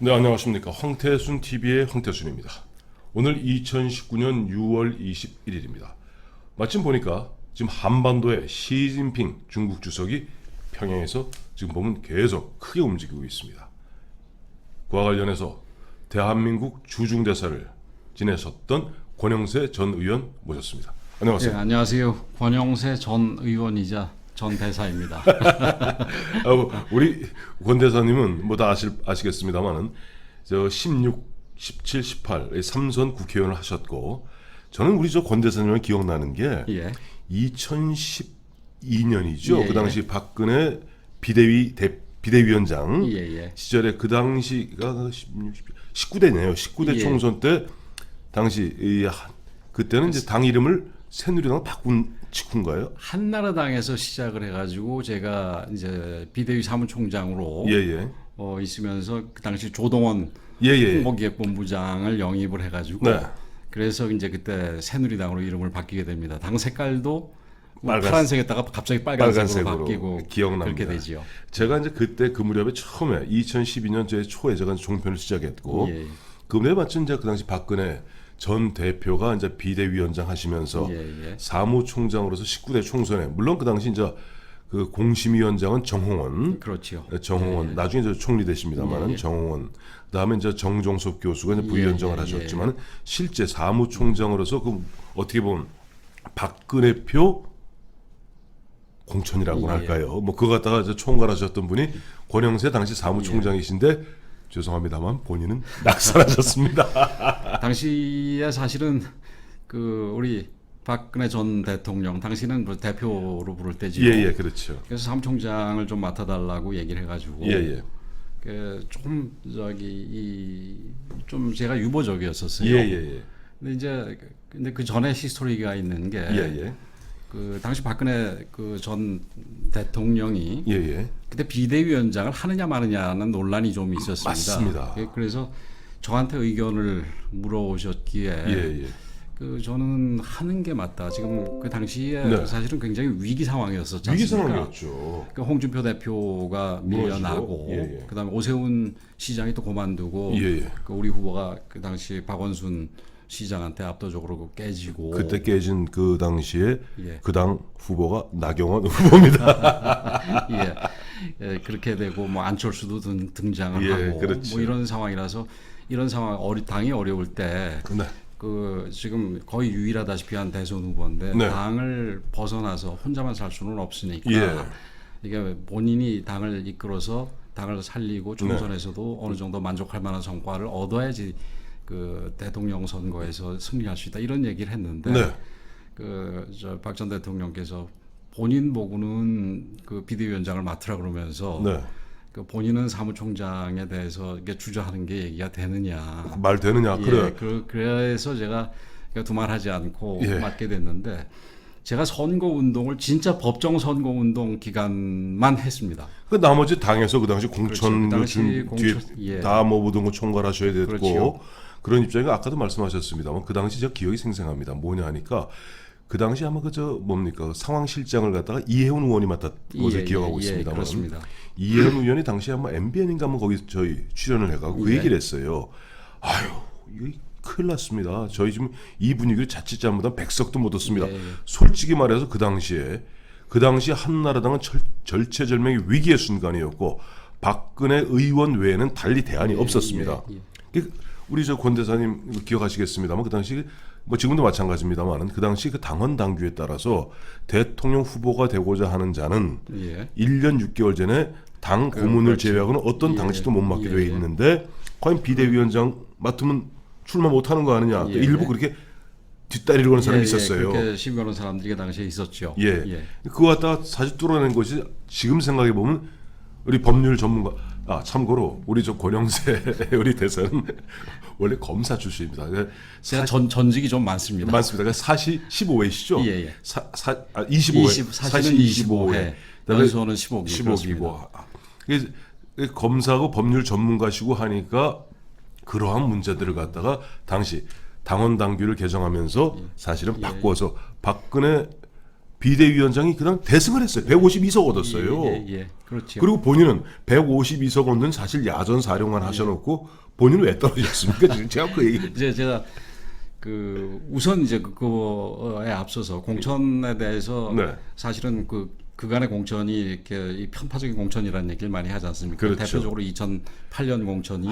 네, 안녕하십니까. 황태순 TV의 황태순입니다. 오늘 2019년 6월 21일입니다. 마침 보니까 지금 한반도에 시진핑 중국 주석이 평양에서 지금 보면 계속 크게 움직이고 있습니다. 그와 관련해서 대한민국 주중대사를 지내셨던 권영세 전 의원 모셨습니다. 안녕하세요. 네, 안녕하세요. 권영세 전 의원이자 전 대사입니다. 우리 권 대사님은 뭐 다 아시겠습니다만은 저 16, 17, 18 3선 국회의원을 하셨고, 저는 우리 저 권 대사님을 기억나는 게 예. 2012년이죠. 예, 그 당시 박근혜 비대위원장 예, 예. 시절에 그 당시가 19대네요. 19대 예. 총선 때 당시 그때는 이제 당 이름을 새누리당 바꾼 직후인가요? 한나라당에서 시작을 해가지고 제가 이제 비대위 사무총장으로 예예. 있으면서 그 당시 조동원 예예. 홍보기획본부장을 영입을 해가지고 네. 그래서 이제 그때 새누리당으로 이름을 바뀌게 됩니다. 당 색깔도 파란색에다가 갑자기 빨간색으로 빨간색으로 바뀌고 기억납니다. 그렇게 되지요. 제가 이제 그때 그 무렵에 처음에 2012년 초에 제가 종편을 시작했고, 예. 그 무렵에 마침 이제 그 당시 박근혜 전 대표가 이제 비대위원장 하시면서 예, 예. 사무총장으로서 19대 총선에, 물론 그 당시 이제 그 공심위원장은 정홍원, 그렇지요. 정홍원 나중에 이제 총리 되십니다만은 예, 예. 정홍원, 그다음에 이제 정종섭 교수가 이제 부위원장을 예, 예, 하셨지만 실제 사무총장으로서 그 어떻게 보면 박근혜표 공천이라고 예. 할까요? 뭐 그거 갖다가 이제 총괄하셨던 분이 권영세 당시 사무총장이신데 죄송합니다만 본인은 낙선하셨습니다. 당시에 사실은 그 우리 박근혜 전 대통령 당시는 뭐 대표로 부를 때지요. 예예, 그렇죠. 그래서 사무총장을 좀 맡아달라고 얘기를 해가지고 예예. 좀 좀 제가 유보적이었었어요. 예예예. 근데 그 전에 히스토리가 있는 게 예예. 그 당시 박근혜 그 전 대통령이 예예. 그때 비대위원장을 하느냐 마느냐는 논란이 좀 있었습니다. 맞습니다. 그래서 저한테 의견을 물어오셨기에 예예. 그 저는 하는 게 맞다. 지금 그 당시에 네. 사실은 굉장히 위기 상황이었었지 위기 않습니까? 상황이었죠. 그 홍준표 대표가 밀려나고, 예. 그다음에 오세훈 시장이 또 그만두고, 예예. 그 우리 후보가 그 당시 박원순 시장한테 압도적으로 깨지고, 그때 깨진 그 당시에 예. 그 당 후보가 나경원 후보입니다. 예, 그렇게 되고 뭐 안철수도 등장을 예, 하고, 그렇죠. 뭐 이런 상황이라서 이런 상황 당이 어려울 때. 네. 그 지금 거의 유일하다시피 한 대선 후보인데 네. 당을 벗어나서 혼자만 살 수는 없으니까 예. 이게 본인이 당을 이끌어서 당을 살리고 총선에서도 어느 정도 만족할 만한 성과를 얻어야지 그 대통령 선거에서 승리할 수 있다 이런 얘기를 했는데 네. 그 박 전 대통령께서 본인 보고는 그 비대위원장을 맡으라 그러면서 네. 그 본인은 사무총장에 대해서 이게 주저하는 게 얘기가 되느냐. 말 되느냐? 그래. 그래서 제가 두말하지 않고 예. 맡게 됐는데 제가 선거 운동을 진짜 법정 선거 운동 기간만 했습니다. 그 나머지 당에서 그 당시 공천 그렇죠. 그 당시 뒤에 예. 다 뭐 모든 거 총괄하셔야 됐고, 그렇죠. 그런 입장이 아까도 말씀하셨습니다만 그 당시 제가 기억이 생생합니다. 뭐냐 하니까 그 당시 아마 그저 뭡니까 상황실장을 갖다가 이해훈 의원이 맡았고 예, 기억하고 예, 있습니다만 그렇습니다. 이해훈 의원이 당시에 아마 MBN인가 뭐 거기 저희 출연을 해가지고 그 예. 얘기를 했어요. 아유 이거 큰일 났습니다. 저희 지금 이 분위기를 자칫 잘못하면 백석도 못 얻습니다. 예. 솔직히 말해서 그 당시 한나라당은 절체절명의 위기의 순간이었고 박근혜 의원 외에는 달리 대안이 없었습니다. 우리 저 권 대사님 기억하시겠습니다만 그 당시 뭐 지금도 마찬가지입니다만 그 당시 그 당헌 당규에 따라서 대통령 후보가 되고자 하는 자는 예. 1년 6개월 전에 당 고문을 그렇죠. 제외하고는 어떤 예. 당시도 못 맡게 예. 돼 있는데 과연 비대위원장 맡으면 출마 못하는 거 아니냐? 예. 일부 그렇게 뒷다리를 거는 사람이 있었어요. 그렇게 시비 거는 사람들이 그 당시에 있었죠. 예. 그거 갖다가 사실 뚫어낸 것이 지금 생각해 보면 우리 법률 전문가. 참고로 우리 저 권영세 우리 대사는 원래 검사 출신입니다. 제가 전직이 좀 많습니다. 많습니다. 그러니까 사시 15회시죠? 예. 25회. 사실은 25회. 연수원은 15기고. 검사하고 법률 전문가시고 하니까 그러한 문제들을 갖다가 당시 당헌 당규를 개정하면서 사실은 바꿔서 박근혜 비대위원장이 그냥 대승을 했어요. 152석 얻었어요. 예, 그렇죠. 그리고 본인은 152석 얻는 사실 야전 사령관 하셔놓고 본인은 왜 떨어졌습니까? 지금 제가 그 얘기. 이제 제가 그 우선 이제 그거에 앞서서 공천에 대해서 네. 사실은 그간의 공천이 이렇게 이 편파적인 공천이라는 얘기를 많이 하지 않습니까? 그렇죠. 대표적으로 2008년 공천이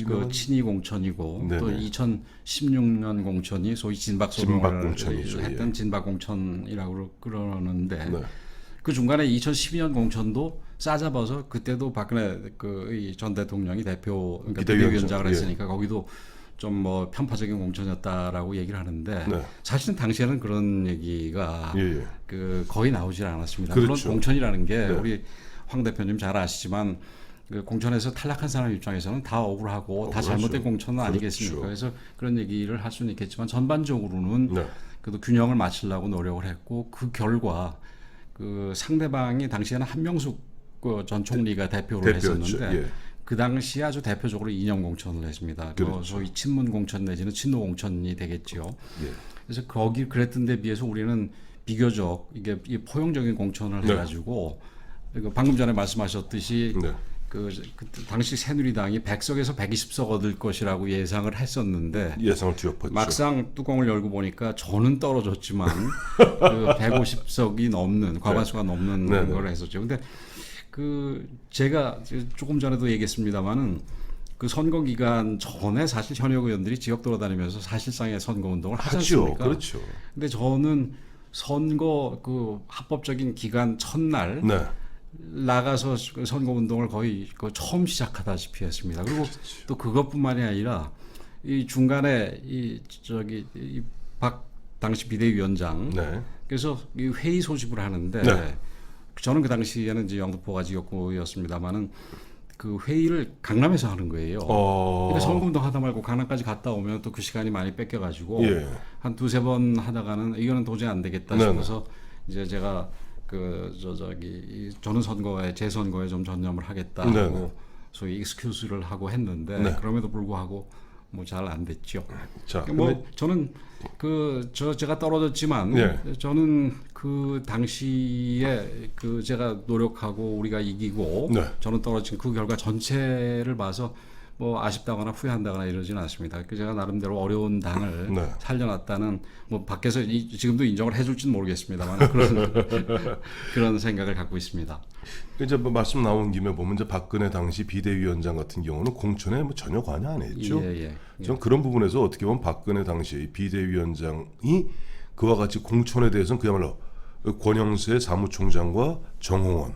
그 친이 공천이고 네네. 또 2016년 공천이 소위 진박 소동을 공천이죠. 했던 진박 공천이라고 그러는데 네. 그 중간에 2012년 공천도 싸잡아서 그때도 박근혜 전 대통령이 대표 그러니까 비대위원장을 했으니까 거기도 좀 뭐 편파적인 공천이었다라고 얘기를 하는데 네. 사실은 당시에는 그런 얘기가 예, 예. 거의 나오질 않았습니다. 그렇죠. 물론 공천이라는 게 네. 우리 황 대표님 잘 아시지만 그 공천에서 탈락한 사람 입장에서는 다 억울하고 다 잘못된 공천은 아니겠습니까? 그래서 그런 얘기를 할 수는 있겠지만 전반적으로는 네. 그래도 균형을 맞추려고 노력을 했고 그 결과 그 상대방이 당시에는 한명숙 전 총리가 대표를 대표였죠. 했었는데 예. 그 당시에 아주 대표적으로 이념 공천을 했습니다. 그렇죠. 소위 친문 공천 내지는 친노 공천이 되겠죠. 예. 그래서 거기 그랬던 데 비해서 우리는 비교적 이게 포용적인 공천을 네. 해가지고 방금 전에 말씀하셨듯이 네. 그 당시 새누리당이 100석에서 120석 얻을 것이라고 예상을 했었는데 예상을 뒤엎었죠. 막상 뚜껑을 열고 보니까 저는 떨어졌지만 그 150석이 넘는 과반수가 넘는 네. 걸 했었죠. 근데 그 제가 조금 전에도 얘기했습니다마는 그 선거 기간 전에 사실 현역 의원들이 지역 돌아다니면서 사실상의 선거 운동을 하지 하죠. 않습니까? 그렇죠. 근데 저는 선거 그 합법적인 기간 첫날 네. 나가서 그 선거 운동을 거의 처음 시작하다시피 했습니다. 그리고 또 그것뿐만이 아니라 이 중간에 박 당시 비대위원장 네. 그래서 이 회의 소집을 하는데 네. 저는 그 당시에는 이제 영등포가 지역구였습니다만은 그 회의를 강남에서 하는 거예요. 그러니까 선거운동 하다 말고 강남까지 갔다 오면 또 그 시간이 많이 뺏겨가지고 예. 한 두세 번 하다가는 이거는 도저히 안 되겠다 네네. 싶어서 이제 제가 저는 선거에 재선거에 좀 전념을 하겠다 네네. 하고 소위 익스큐즈를 하고 했는데 네. 그럼에도 불구하고 뭐 잘 안 됐죠. 자, 뭐 저는 제가 떨어졌지만 예. 저는 그 당시에 제가 노력하고 우리가 이기고 네. 저는 떨어진 그 결과 전체를 봐서 뭐 아쉽다거나 후회한다거나 이러지는 않습니다. 제가 나름대로 어려운 당을 네. 살려놨다는 뭐 밖에서 지금도 인정을 해줄지는 모르겠습니다만 그런 생각을 갖고 있습니다. 이제 뭐 말씀 나온 김에 보면 이제 박근혜 당시 비대위원장 같은 경우는 공천에 뭐 전혀 관여 안 했죠. 예. 전 그런 부분에서 어떻게 보면 박근혜 당시 비대위원장이 그와 같이 공천에 대해서는 그야말로 권영세 사무총장과 정홍원,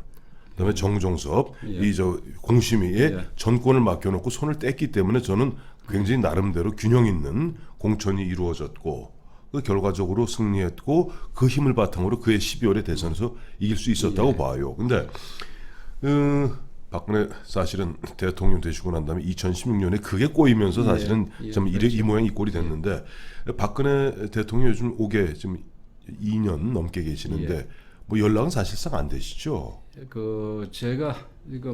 그다음에 정종섭 이 공심위에 전권을 맡겨놓고 손을 뗐기 때문에 저는 굉장히 나름대로 균형 있는 공천이 이루어졌고 그 결과적으로 승리했고 그 힘을 바탕으로 그해 12월에 대선에서 이길 수 있었다고 봐요. 근데 박근혜 사실은 대통령 되시고 난 다음에 2016년에 그게 꼬이면서 사실은 좀 이 모양 이 꼴이 됐는데 박근혜 대통령 요즘 오게 지금 2년 넘게 계시는데 뭐 연락은 사실상 안 되시죠? 제가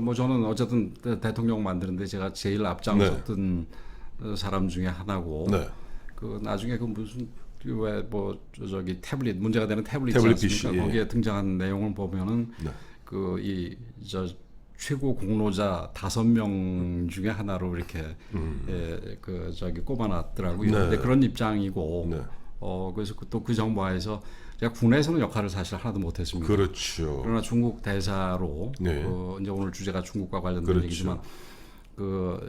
뭐 저는 어쨌든 대통령 만드는데 제가 제일 앞장섰던 사람 중에 하나고 네. 나중에 무슨 태블릿 문제가 되는 태블릿 태블릿 있지 않습니까? PC, 예. 거기에 등장한 내용을 보면은 네. 최고 공로자 5명 중에 하나로 이렇게 꼽아놨더라고요. 네. 근데 그런 입장이고 네. 그래서 또 그 정부하에서 제가 국내에서는 역할을 사실 하나도 못했습니다. 그렇죠. 그러나 중국 대사로 네. 이제 오늘 주제가 중국과 관련된 그렇죠. 얘기지만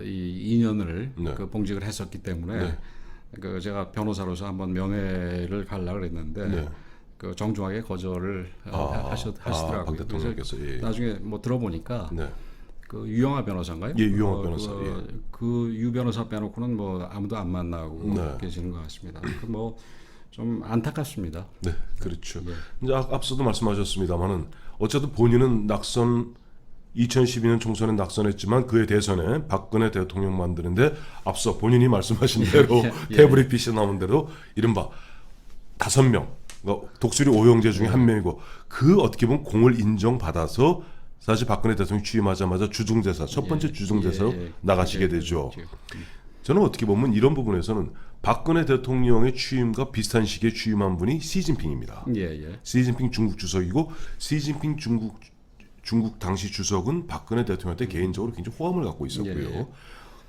이 2년을 네. 봉직을 했었기 때문에 제가 변호사로서 한번 명예를 가려고 그랬는데 정중하게 거절을 하시더라고요. 박 대통령께서 나중에 뭐 들어보니까 네. 유영하 변호사인가요? 예, 유영하 변호사. 유 변호사 빼놓고는 뭐 아무도 안 만나고 계시는 것 같습니다. 뭐 좀 안타깝습니다. 네, 그렇죠. 이제 앞서도 말씀하셨습니다만은 어쨌든 본인은 2012년 총선에 낙선했지만 그해 대선에 박근혜 대통령 만드는데 앞서 본인이 말씀하신 대로 태블릿 PC 나온 대로 이른바 5명 독수리 오형제 중에 한 명이고 그 어떻게 보면 공을 인정받아서 사실 박근혜 대통령이 취임하자마자 주중대사 첫 번째 주중대사로 나가시게 되죠. 저는 어떻게 보면 이런 부분에서는 박근혜 대통령의 취임과 비슷한 시기에 취임한 분이 시진핑입니다. 예. 시진핑 중국 주석이고 시진핑 중국 당시 주석은 박근혜 대통령한테 개인적으로 굉장히 호감을 갖고 있었고요. 예.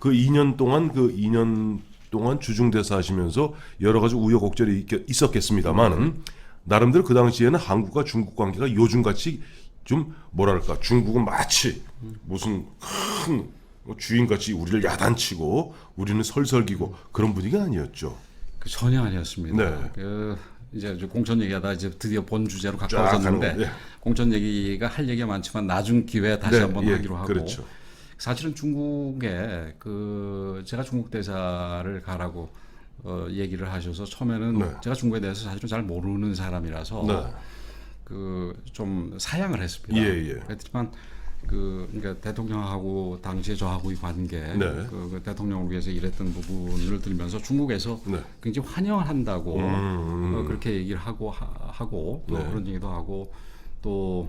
그 2년 동안 주중대사 하시면서 여러 가지 우여곡절이 있었겠습니다만은 나름대로 그 당시에는 한국과 중국 관계가 요즘같이 좀 뭐랄까 중국은 마치 무슨 큰 주인같이 우리를 야단치고 우리는 설설기고 그런 분위기가 아니었죠. 그 전혀 아니었습니다. 네. 그 이제 공천 얘기하다 이제 드디어 본 주제로 쫙 가까워졌는데 가는, 예. 공천 얘기가 할 얘기가 많지만 나중 기회에 다시 네, 한번 예, 하기로 하고. 그렇죠. 사실은 중국에 제가 중국 대사를 가라고 얘기를 하셔서 처음에는 네. 제가 중국에 대해서 사실은 잘 모르는 사람이라서 네. 좀 사양을 했습니다. 예. 그렇지만 그러니까 대통령하고 당시에 저하고의 관계, 네. 그 대통령을 위해서 일했던 부분을 들면서 중국에서 네. 굉장히 환영을 한다고 그렇게 얘기를 하고 또 네. 그런 얘기도 하고 또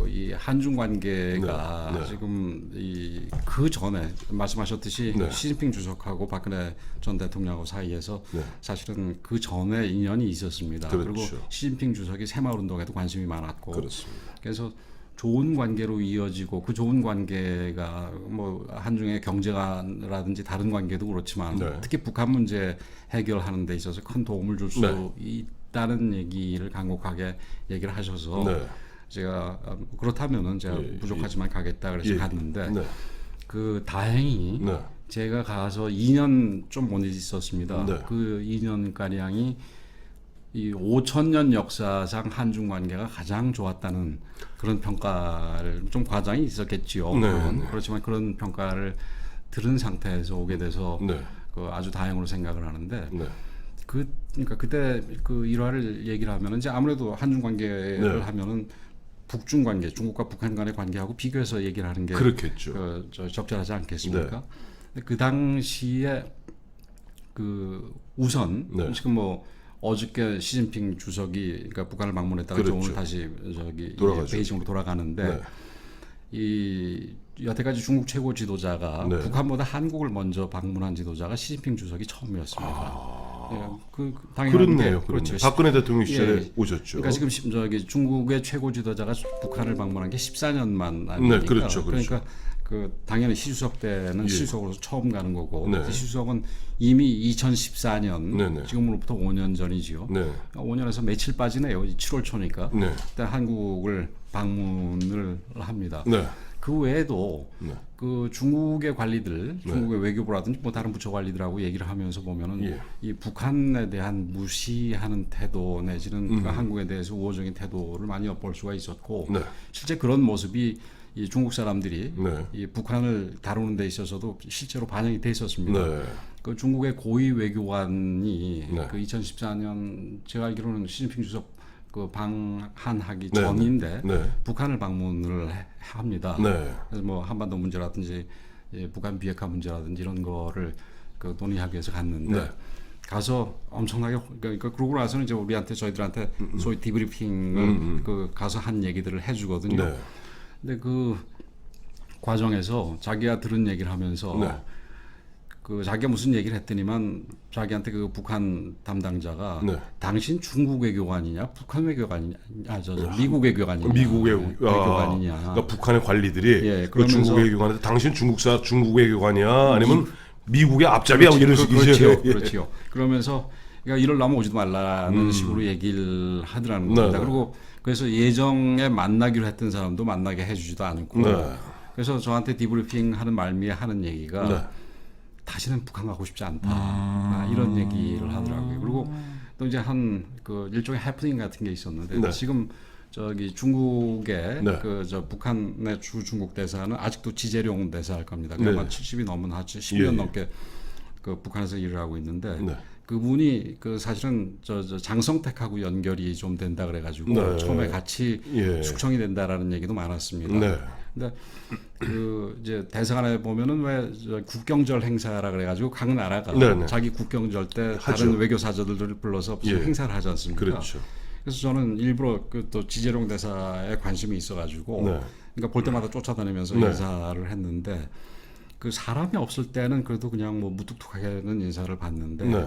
이 한중 관계가 네. 네. 지금 그 전에 말씀하셨듯이 네. 시진핑 주석하고 박근혜 전 대통령하고 사이에서 네. 사실은 그 전에 인연이 있었습니다. 그렇죠. 그리고 시진핑 주석이 새마을운동에도 관심이 많았고 그렇습니다. 그래서 좋은 관계로 이어지고 그 좋은 관계가 뭐 한중의 경제라든지 다른 관계도 그렇지만 네. 특히 북한 문제 해결하는 데 있어서 큰 도움을 줄 수 네. 있다는 얘기를 간곡하게 얘기를 하셔서 네. 제가 그렇다면은 제가 예, 부족하지만 가겠다 그래서 예. 갔는데 네. 다행히 네. 제가 가서 2년 좀 못 있었습니다. 네. 그 2년 가량이 이 5,000년 역사상 한중 관계가 가장 좋았다는 그런 평가를 좀 과장이 있었겠지요. 네. 그렇지만 그런 평가를 들은 상태에서 오게 돼서 네. 아주 다행으로 생각을 하는데 네. 그러니까 그때 그 일화를 얘기를 하면은 이제 아무래도 한중 관계를 네. 하면은 북중 관계, 중국과 북한 간의 관계하고 비교해서 얘기를 하는 게 그렇겠죠. 적절하지 않겠습니까? 네. 근데 그 당시에 우선 네. 지금 뭐 어저께 시진핑 주석이 그러니까 북한을 방문했다가 이제 그렇죠. 오늘 다시 돌아가죠. 베이징으로 돌아가는데 네. 이 여태까지 중국 최고 지도자가 네. 북한보다 한국을 먼저 방문한 지도자가 시진핑 주석이 처음이었습니다. 예, 당연한 그렇네요. 게 그렇죠. 박근혜 대통령 시절에 예. 오셨죠. 그러니까 지금 중국의 최고 지도자가 북한을 방문한 게 14년만 아닙니까? 네, 그렇죠. 그러니까 당연히 시 주석 때는 예. 시 주석으로서 처음 가는 거고 네. 시 주석은 이미 2014년 네네. 지금으로부터 5년 전이지요. 네. 5년에서 며칠 빠지네요. 7월 초니까. 네. 그때 한국을 방문을 합니다. 네. 그 외에도 네. 그 중국의 관리들, 중국의 외교부라든지 뭐 다른 부처 관리들하고 얘기를 하면서 보면은 예. 이 북한에 대한 무시하는 태도 내지는 그 한국에 대해서 우호적인 태도를 많이 엿볼 수가 있었고 네. 실제 그런 모습이 이 중국 사람들이 네. 이 북한을 다루는 데 있어서도 실제로 반영이 돼 있었습니다. 네. 그 중국의 고위 외교관이 네. 그 2014년 제가 알기로는 시진핑 주석 그 방한하기 네. 전인데 네. 북한을 방문을 합니다. 네. 그래서 뭐 한반도 문제라든지 북한 비핵화 문제라든지 이런 거를 논의하기 위해서 갔는데 네. 가서 엄청나게 그러니까 그러고 나서는 이제 저희들한테 소위 디브리핑을 가서 한 얘기들을 해주거든요. 네. 근데 그 과정에서 자기가 들은 얘기를 하면서 네. 자기가 무슨 얘기를 했더니만 자기한테 그 북한 담당자가 네. 당신 중국 외교관이냐 북한 외교관이냐 미국 외교관이냐 미국 외교관이냐 그러니까 북한의 관리들이 예, 그 중국 그러면서- 외교관한테 당신 중국 외교관이야 아니면 미국의 앞잡이야 뭐 이런 식이죠. 그렇죠. 예. 그렇죠. 그러면서 그러니까 이럴라면 오지도 말라는 식으로 얘기를 하더라는 겁니다. 네. 그리고 그래서 예정에 만나기로 했던 사람도 만나게 해주지도 않고 네. 그래서 저한테 디브리핑 하는 말미에 하는 얘기가 네. 다시는 북한 가고 싶지 않다 이런 얘기를 하더라고요. 그리고 또 이제 일종의 해프닝 같은 게 있었는데 네. 지금 중국의 네. 북한의 중국 대사는 아직도 지재룡 대사일 겁니다. 네. 아마 70이 넘은 10년 예. 넘게 북한에서 일을 하고 있는데 네. 그분이 사실은 장성택하고 연결이 좀 된다 그래가지고 네. 처음에 같이 예. 숙청이 된다라는 얘기도 많았습니다. 네. 근데 이제 대사관에 보면은 왜 국경절 행사라 그래가지고 각 나라가 네네. 자기 국경절 때 하죠. 다른 외교사절들을 불러서 무슨 예. 행사를 하지 않습니까? 그렇죠. 그래서 저는 일부러 또 지재룡 대사에 관심이 있어가지고 네. 그러니까 볼 때마다 쫓아다니면서 네. 인사를 했는데 그 사람이 없을 때는 그래도 그냥 뭐 무뚝뚝하게는 인사를 받는데 네.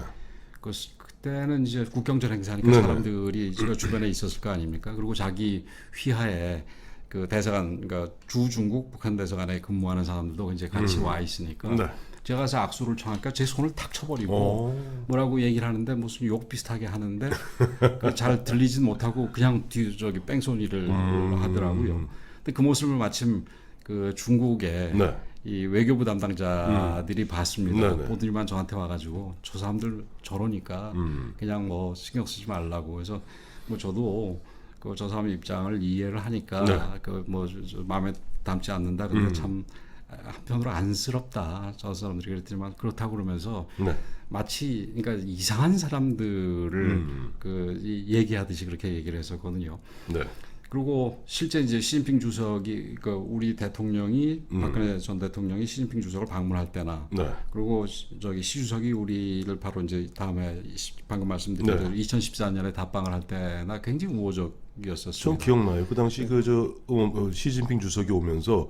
그때는 이제 국경절 행사니까 네네. 사람들이 제가 주변에 있었을 거 아닙니까? 그리고 자기 휘하에 그 대사관, 그러니까 주 중국 북한 대사관에 근무하는 사람들도 이제 같이 와 있으니까 네. 제가 가서 악수를 청하니까 제 손을 탁 쳐버리고 뭐라고 얘기를 하는데 무슨 욕 비슷하게 하는데 잘 들리진 못하고 그냥 뒤 저기 뺑소니를 하더라고요. 근데 그 모습을 마침 그 중국의 네. 이 외교부 담당자들이 봤습니다. 네네. 보더니만 저한테 와가지고 저 사람들 저러니까 그냥 뭐 신경 쓰지 말라고. 그래서 뭐 저도 그 저 사람 입장을 이해를 하니까 네. 그 뭐 마음에 담지 않는다. 근데 참 한편으로 안쓰럽다. 저 사람들이 그랬지만 그렇다고 그러면서 네. 마치 그러니까 이상한 사람들을 얘기하듯이 그렇게 얘기를 했었거든요. 네. 그리고 실제 이제 시진핑 주석이 그 우리 대통령이 박근혜 전 대통령이 시진핑 주석을 방문할 때나 네. 그리고 저기 시 주석이 우리를 바로 이제 다음에 방금 말씀드린 대로 2014년에 답방을 할 때나 굉장히 우호적이었었습니다. 전 기억나요. 그 당시 시진핑 주석이 오면서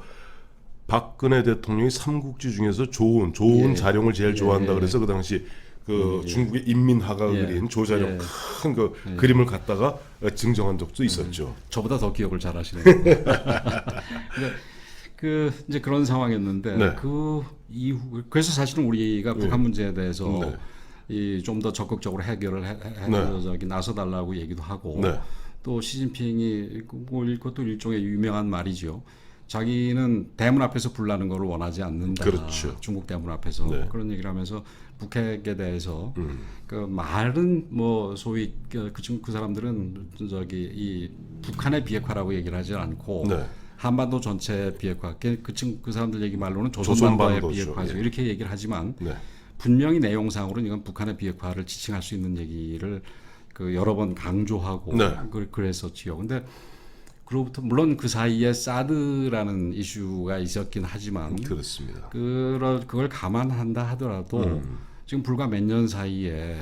박근혜 대통령이 삼국지 중에서 좋은 예. 자룡을 제일 예. 좋아한다 그래서 그 당시 그 중국의 인민화가 예. 그린 조자룡 예. 큰 그 그림을 갖다가 증정한 적도 있었죠. 저보다 더 기억을 잘하시네요. 근데 그 이제 그런 상황이었는데 네. 그 이후 그래서 사실은 우리가 북한 문제에 대해서 네. 이 좀 더 적극적으로 해결을 네. 저기 나서달라고 얘기도 하고 네. 또 시진핑이 뭐 이것도 일종의 유명한 말이죠. 자기는 대문 앞에서 불나는 걸 원하지 않는다. 그렇죠. 중국 대문 앞에서 네. 그런 얘기를 하면서 북핵에 대해서 그 말은 뭐 소위 그 사람들은 저기 이 북한의 비핵화라고 얘기를 하지 않고 네. 한반도 전체 비핵화, 그 사람들 얘기 말로는 조선반도의 조선반도죠. 비핵화죠. 예. 이렇게 얘기를 하지만 네. 분명히 내용상으로는 이건 북한의 비핵화를 지칭할 수 있는 얘기를 그 여러 번 강조하고 네. 그랬었지요. 근데 그로부터 물론 그 사이에 사드라는 이슈가 있었긴 하지만 그렇습니다. 그걸 감안한다 하더라도 지금 불과 몇 년 사이에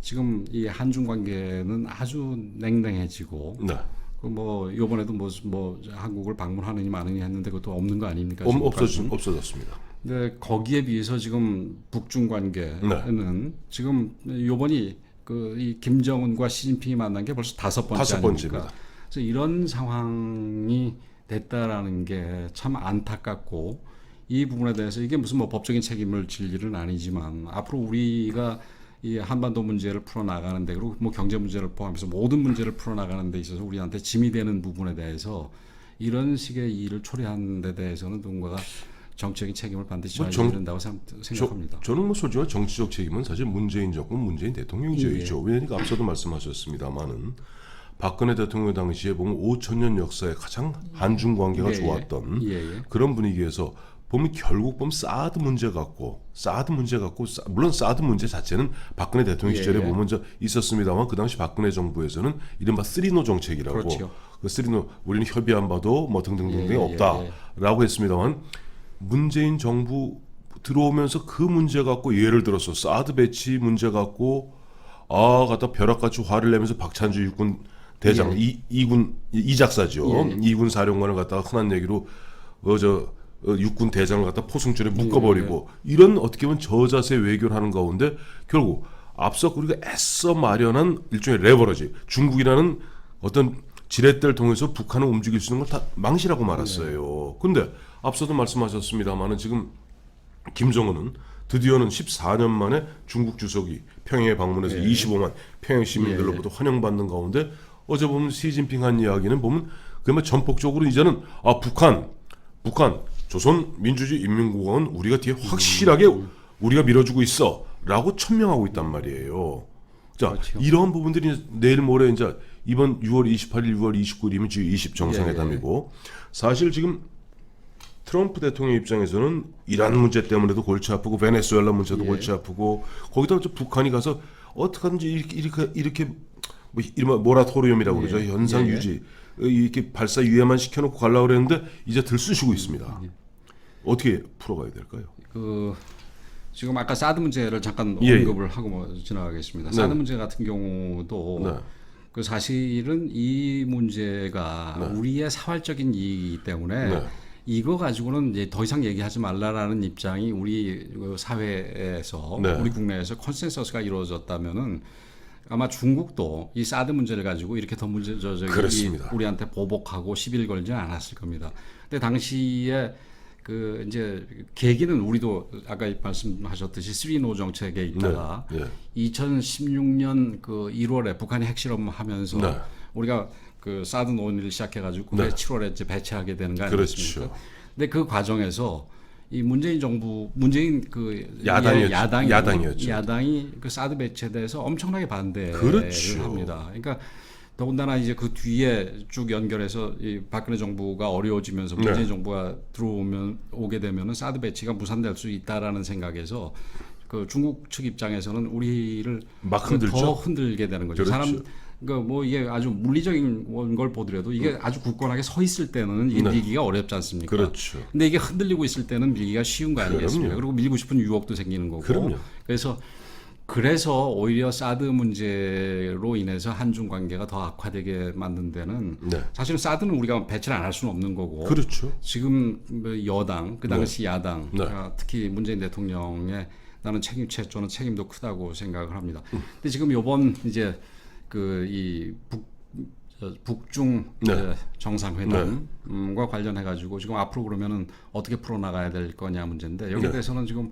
지금 이 한중 관계는 아주 냉랭해지고 네. 그 뭐 이번에도 뭐 한국을 방문하느니 마느니 했는데 그것도 없는 거 아닙니까? 없어졌습니다. 근데 거기에 비해서 지금 북중 관계는 지금 요번이 그 이 김정은과 시진핑이 만난 게 벌써 다섯 번째 아닙니까? 번째입니다. 그래서 이런 상황이 됐다라는 게 참 안타깝고 이 부분에 대해서 이게 무슨 뭐 법적인 책임을 질 일은 아니지만 앞으로 우리가 이 한반도 문제를 풀어나가는데 그리고 뭐 경제 문제를 포함해서 모든 문제를 풀어나가는 데 있어서 우리한테 짐이 되는 부분에 대해서 이런 식의 일을 초래하는 데 대해서는 누군가가 정치적인 책임을 반드시 져야 된다고 생각합니다. 저는 뭐 솔직히 정치적 책임은 사실 문재인 정권, 문재인 대통령이 져야죠. 왜냐하면 앞서도 말씀하셨습니다만은 박근혜 대통령 당시에 보면 5,000년 역사에 가장 한중 관계가 좋았던 그런 분위기에서 보면 결국 보면 사드 문제 갖고 물론 사드 문제 자체는 박근혜 대통령 시절에 보면 있었습니다만 그 당시 박근혜 정부에서는 이른바 쓰리노 정책이라고 그렇죠. 그 쓰리노 우리는 협의 안 봐도 뭐 등등등등이 없다라고 했습니다만 문재인 정부 들어오면서 그 문제 갖고 예를 들어서 사드 배치 문제 갖고 갖다 벼락같이 화를 내면서 박찬주 육군 대장 이군 이작사죠. 이군 사령관을 갖다가 흔한 얘기로 육군 대장을 갖다 포승줄에 묶어버리고 이런 어떻게 보면 저자세 외교를 하는 가운데 결국 앞서 우리가 애써 마련한 일종의 레버러지 중국이라는 어떤 지렛대를 통해서 북한을 움직일 수 있는 걸 다 망실하고 말았어요. 근데 앞서도 말씀하셨습니다만은 지금 김정은은 드디어는 14년 만에 중국 주석이 평양에 방문해서 25만 평양 시민들로부터 환영받는 가운데 어제 보면 시진핑 한 이야기는 보면 그야말로 전폭적으로 이제는 북한 조선민주주의 인민공화국은 우리가 뒤에 확실하게 우리가 밀어주고 있어라고 천명하고 있단 말이에요. 자, 그렇죠. 이런 부분들이 내일 모레 이제 이번 6월 28일, 6월 29일이면 G20 정상회담이고 사실 지금 트럼프 대통령 입장에서는 이란 문제 때문에도 골치 아프고 베네수엘라 문제도 골치 아프고 거기다 북한이 가서 어떻게든지 이렇게 뭐 이른바 모라토리움이라고 그러죠. 현상 유지 이렇게 발사 유예만 시켜놓고 가려고 그랬는데 이제 들쑤시고 있습니다. 어떻게 풀어가야 될까요? 지금 아까 사드 문제를 잠깐 언급을 하고 뭐 지나가겠습니다. 사드 문제 같은 경우도 그 사실은 이 문제가 우리의 사활적인 이익이기 때문에 이거 가지고는 이제 더 이상 얘기하지 말라라는 입장이 우리 그 사회에서 네. 우리 국내에서 컨센서스가 이루어졌다면은 아마 중국도 이 사드 문제를 가지고 이렇게 더 그렇습니다. 우리한테 보복하고 시비를 걸지는 않았을 겁니다. 근데 당시에 그 이제 계기는 우리도 아까 말씀하셨듯이 3노 정책에 있다가 네. 2016년 그 1월에 북한이 핵실험 하면서 네. 우리가 그 사드 논의를 시작해가지고 그게 7월에 이제 배치하게 되는 거 아니겠습니까? 그렇죠. 근데 그 과정에서 이 문재인 정부, 문재인 그 야당이었죠. 야당이 그 사드 배치에 대해서 엄청나게 반대를 그렇죠. 합니다. 그러니까 더군다나 이제 그 뒤에 쭉 연결해서 이 박근혜 정부가 어려워지면서 문재인 정부가 오게 되면은 사드 배치가 무산될 수 있다라는 생각에서 그 중국 측 입장에서는 우리를 막 흔들죠. 더 흔들게 되는 거죠. 그렇죠. 사람 그러니까 뭐 이게 아주 물리적인 걸 보더라도 이게 아주 굳건하게 서 있을 때는 밀기가 어렵지 않습니까? 그렇죠. 근데 이게 흔들리고 있을 때는 밀기가 쉬운 거 아니겠습니까? 그럼요. 그리고 밀고 싶은 유혹도 생기는 거고. 그럼요. 그래서 오히려 사드 문제로 인해서 한중 관계가 더 악화되게 만든 데는 사실은 사드는 우리가 배치를 안 할 수는 없는 거고. 그렇죠. 지금 여당, 그 당시 야당, 네. 특히 문재인 대통령의 나는 저는 책임도 크다고 생각을 합니다. 근데 지금 요번 이제 그 이 북중 정상회담과 관련해 가지고 지금 앞으로 그러면은 어떻게 풀어 나가야 될 거냐 문제인데 여기에 대해서는 지금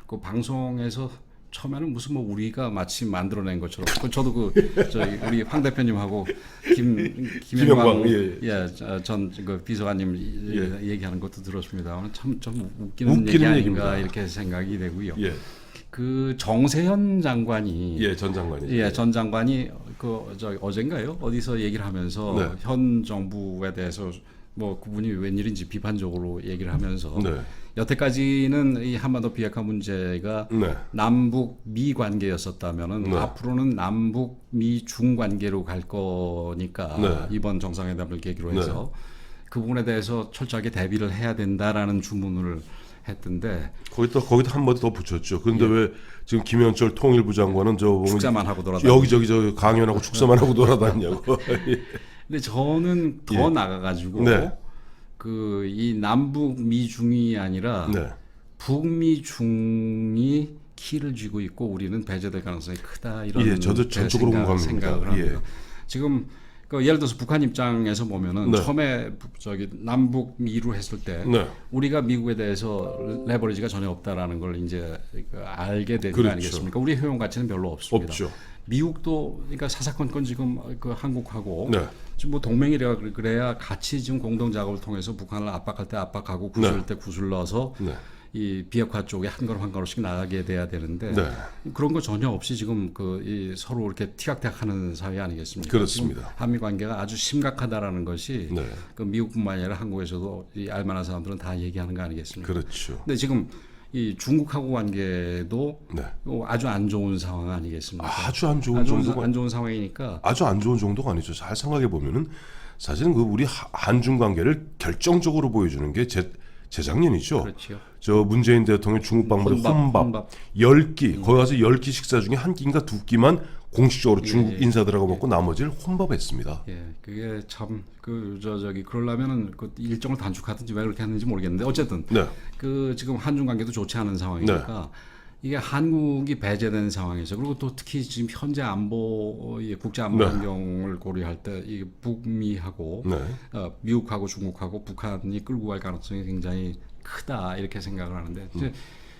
그 방송에서 처음에는 무슨 뭐 우리가 마치 만들어낸 것처럼 저도 저희 우리 황 대표님하고 김영광 전 그 비서관님 얘기하는 것도 들었습니다. 참 웃기는 얘기 아닌가 얘기입니다. 이렇게 생각이 되고요. 예. 그 정세현 장관이 전 장관이 어젠가요? 어디서 얘기를 하면서 현 정부에 대해서 뭐 그분이 웬일인지 비판적으로 얘기를 하면서 여태까지는 이 한반도 비핵화 문제가 남북 미 관계였었다면은 앞으로는 남북 미 중 관계로 갈 거니까 이번 정상회담을 계기로 해서 그 부분에 대해서 철저하게 대비를 해야 된다라는 주문을 했던데 거기다 한 번 더 붙였죠. 그런데 왜 지금 김현철 통일부 장관은 축사만 하고 돌아다니고 여기저기 강연하고 축사만 하고 돌아다니냐고. 근데 저는 더 나가가지고 그 이 남북 미중이 아니라 북미 중이 키를 쥐고 있고 우리는 배제될 가능성이 크다 이런 저도 전적으로 공감합니다. 생각을 합니다. 지금 그 예를 들어서 북한 입장에서 보면은 처음에 남북 미로 했을 때 우리가 미국에 대해서 레버리지가 전혀 없다라는 걸 이제 알게 된 거 아니겠습니까? 우리 효용 가치는 별로 없습니다. 없죠. 미국도 그러니까 사사건건 지금 그 한국하고 지금 뭐 동맹이라 그래야 같이 지금 공동 작업을 통해서 북한을 압박할 때 압박하고 구슬 때 구슬 넣어서 이 비핵화 쪽에 한 걸음 한 걸음씩 나가게 돼야 되는데 그런 거 전혀 없이 지금 이 서로 이렇게 티격태격하는 사회 아니겠습니까? 그렇습니다. 한미 관계가 아주 심각하다라는 것이 그 미국뿐만 아니라 한국에서도 이 알만한 사람들은 다 얘기하는 거 아니겠습니까? 그렇죠. 근데 지금 이 중국하고 관계도 아주 안 좋은 상황 아니겠습니까? 아주 안 좋은 정도가 안 좋은 상황이니까 아주 안 좋은 정도가 아니죠. 잘 생각해 보면은 사실은 그 우리 한중 관계를 결정적으로 보여주는 게 재작년이죠. 그렇죠. 저 문재인 대통령 중국 방문 혼밥 10끼 거기 가서 10끼 식사 중에 한 끼인가 두 끼만 공식적으로 중국 인사들하고 먹고 나머지를 혼밥했습니다. 그게 참 그러려면은 그 일정을 단축하든지 왜 그렇게 했는지 모르겠는데 어쨌든 그 지금 한중 관계도 좋지 않은 상황이니까 이게 한국이 배제된 상황에서 그리고 또 특히 지금 현재 국제 안보 환경을 고려할 때 이 북미하고 미국하고 중국하고 북한이 끌고 갈 가능성이 굉장히 크다 이렇게 생각을 하는데 이제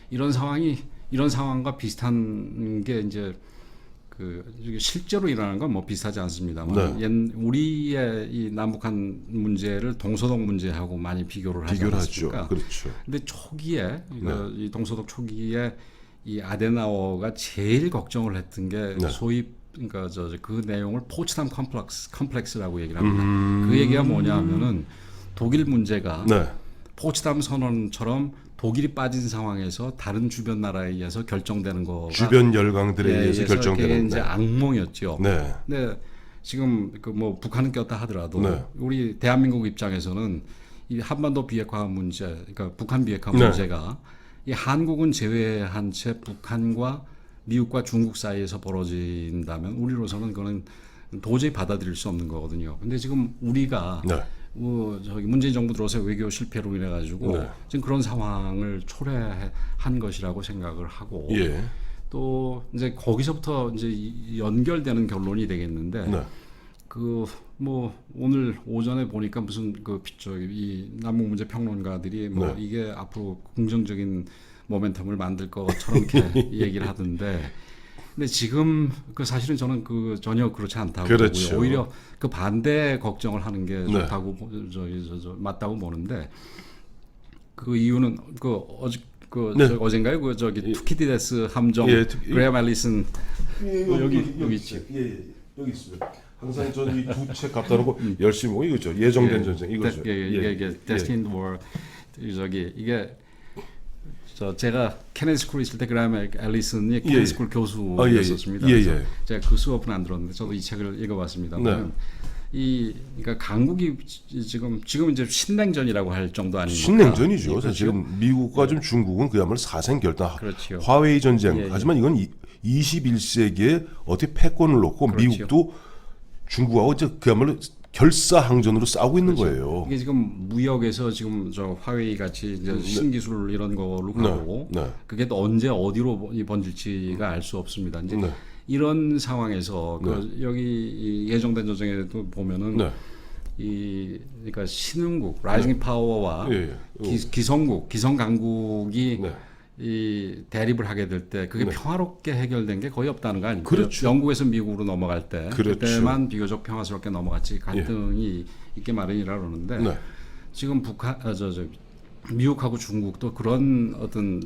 이런 상황과 비슷한 게 이제 실제로 일어나는 건 뭐 비슷하지 않습니다만 우리의 이 남북한 문제를 동서독 문제하고 많이 비교를 하지 않습니까? 그렇죠. 근데 초기에 이 동서독 초기에 이 아데나워가 제일 걱정을 했던 게 소위 그러니까 그 내용을 포츠담 컴플렉스라고 얘기를 합니다. 그 얘기가 뭐냐하면은 독일 문제가 포츠담 선언처럼 독일이 빠진 상황에서 다른 주변 나라에 의해서 결정되는 거가 주변 열강들에 의해서 결정되는 게 이제 악몽이었죠. 근데 지금 그 뭐 북한은 꼈다 하더라도 우리 대한민국 입장에서는 이 한반도 비핵화 문제, 그러니까 북한 비핵화 문제가 이 한국은 제외한 채 북한과 미국과 중국 사이에서 벌어진다면 우리로서는 그거는 도저히 받아들일 수 없는 거거든요. 근데 지금 우리가 저기 문재인 정부 들어서 외교 실패로 인해 가지고 네. 지금 그런 상황을 초래한 것이라고 생각을 하고 예. 또 이제 거기서부터 이제 연결되는 결론이 되겠는데 네. 그 뭐 오늘 오전에 보니까 무슨 그 저기 이 남북 문제 평론가들이 뭐 네. 이게 앞으로 긍정적인 모멘텀을 만들 것처럼 이렇게 얘기를 하던데 근데 지금 그 사실은 저는 그 전혀 그렇지 않다고 그렇죠. 보고요. 오히려 그 반대 걱정을 하는 게 네. 좋다고 저 맞다고 보는데 그 이유는 그 어제 네. 어젠가요? 그 저기 투키디데스 함정 예, 그레엄 앨리슨 여기 있지. 예, 여기 있습니다. 항상 저는 이 두 책 갖다 놓고 열심히 보고 이거죠. 예정된 전쟁 이거죠. 이게 Destined War 저기 이게 제가 케네디 스쿨 있을 때 그레엄 앨리슨이 케네디 스쿨 교수였었습니다. 그래서 제가 그 수업은 안 들었는데 저도 이 책을 읽어봤습니다만 그러니까 강국이 지금 이제 신냉전이라고 할 정도 아닙니까? 신냉전이죠. 그렇죠? 사실은 미국과 좀 중국은 그야말로 사생결단, 그렇죠. 화웨이 전쟁. 하지만 이건 21세기에 어떻게 패권을 놓고 그렇죠. 미국도 중국하고 이제 그야말로 결사항전으로 싸우고 있는 거예요. 이게 지금 무역에서 지금 저 화웨이 같이 이제 신기술 이런 걸로 가고 그게 또 언제 어디로 번질지가 알 수 없습니다. 이제 이런 상황에서 그 여기 이 예정된 전쟁에도 보면은 그러니까 신흥국 라이징 파워와 기성국 기성 강국이 이 대립을 하게 될 때 그게 평화롭게 해결된 게 거의 없다는 거 아닙니까? 그렇죠. 영국에서 미국으로 넘어갈 때 그렇죠. 그때만 비교적 평화스럽게 넘어갔지 갈등이 있게 마련이라 그러는데 지금 미국하고 중국도 그런 어떤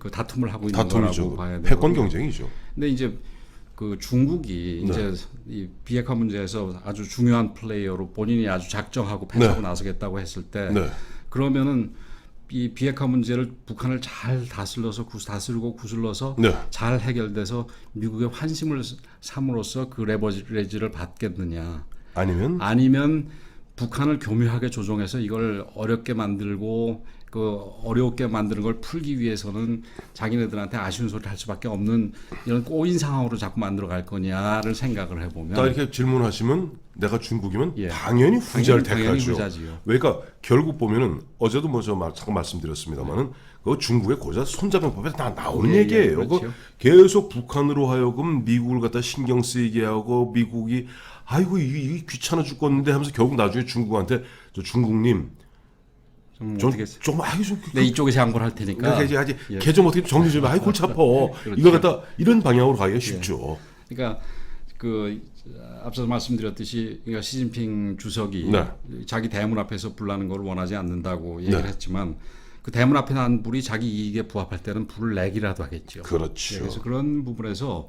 그 다툼을 하고 있는 거라고 봐야 돼요. 패권 경쟁이죠. 근데 이제 그 중국이 이제 이 비핵화 문제에서 아주 중요한 플레이어로 본인이 아주 작정하고 패하고 나서겠다고 했을 때 그러면은 이 비핵화 문제를 북한을 잘 다스리고 구슬러서 잘 해결돼서 미국의 환심을 삼으로써 그 레버리지를 받겠느냐 아니면 북한을 교묘하게 조종해서 이걸 어렵게 만들고 그 어렵게 만드는 걸 풀기 위해서는 자기네들한테 아쉬운 소리를 할 수밖에 없는 이런 꼬인 상황으로 자꾸 만들어 갈 거냐를 생각을 해보면 딱 이렇게 질문하시면 내가 중국이면 당연히 후자를 택하죠. 그러니까 결국 보면은 어제도 뭐 잠깐 말씀드렸습니다만은 그 중국의 고자 손자병법에 다 나오는 얘기예요. 그렇죠. 계속 북한으로 하여금 미국을 갖다 신경 쓰이게 하고 미국이 아이고 이 귀찮아 죽겠는데 하면서 결국 나중에 중국한테 저 중국님 좀 네, 이쪽에서 양보를 할 테니까 걔 좀 어떻게 정리 좀 아이 골치 아파. 이거 갖다 이런 방향으로 가기가 쉽죠. 그러니까 그 앞서 말씀드렸듯이 그러니까 시진핑 주석이 자기 대문 앞에서 불나는 걸 원하지 않는다고 얘기를 했지만 그 대문 앞에 난 불이 자기 이익에 부합할 때는 불을 내기라도 하겠죠. 그렇죠. 그래서 그런 부분에서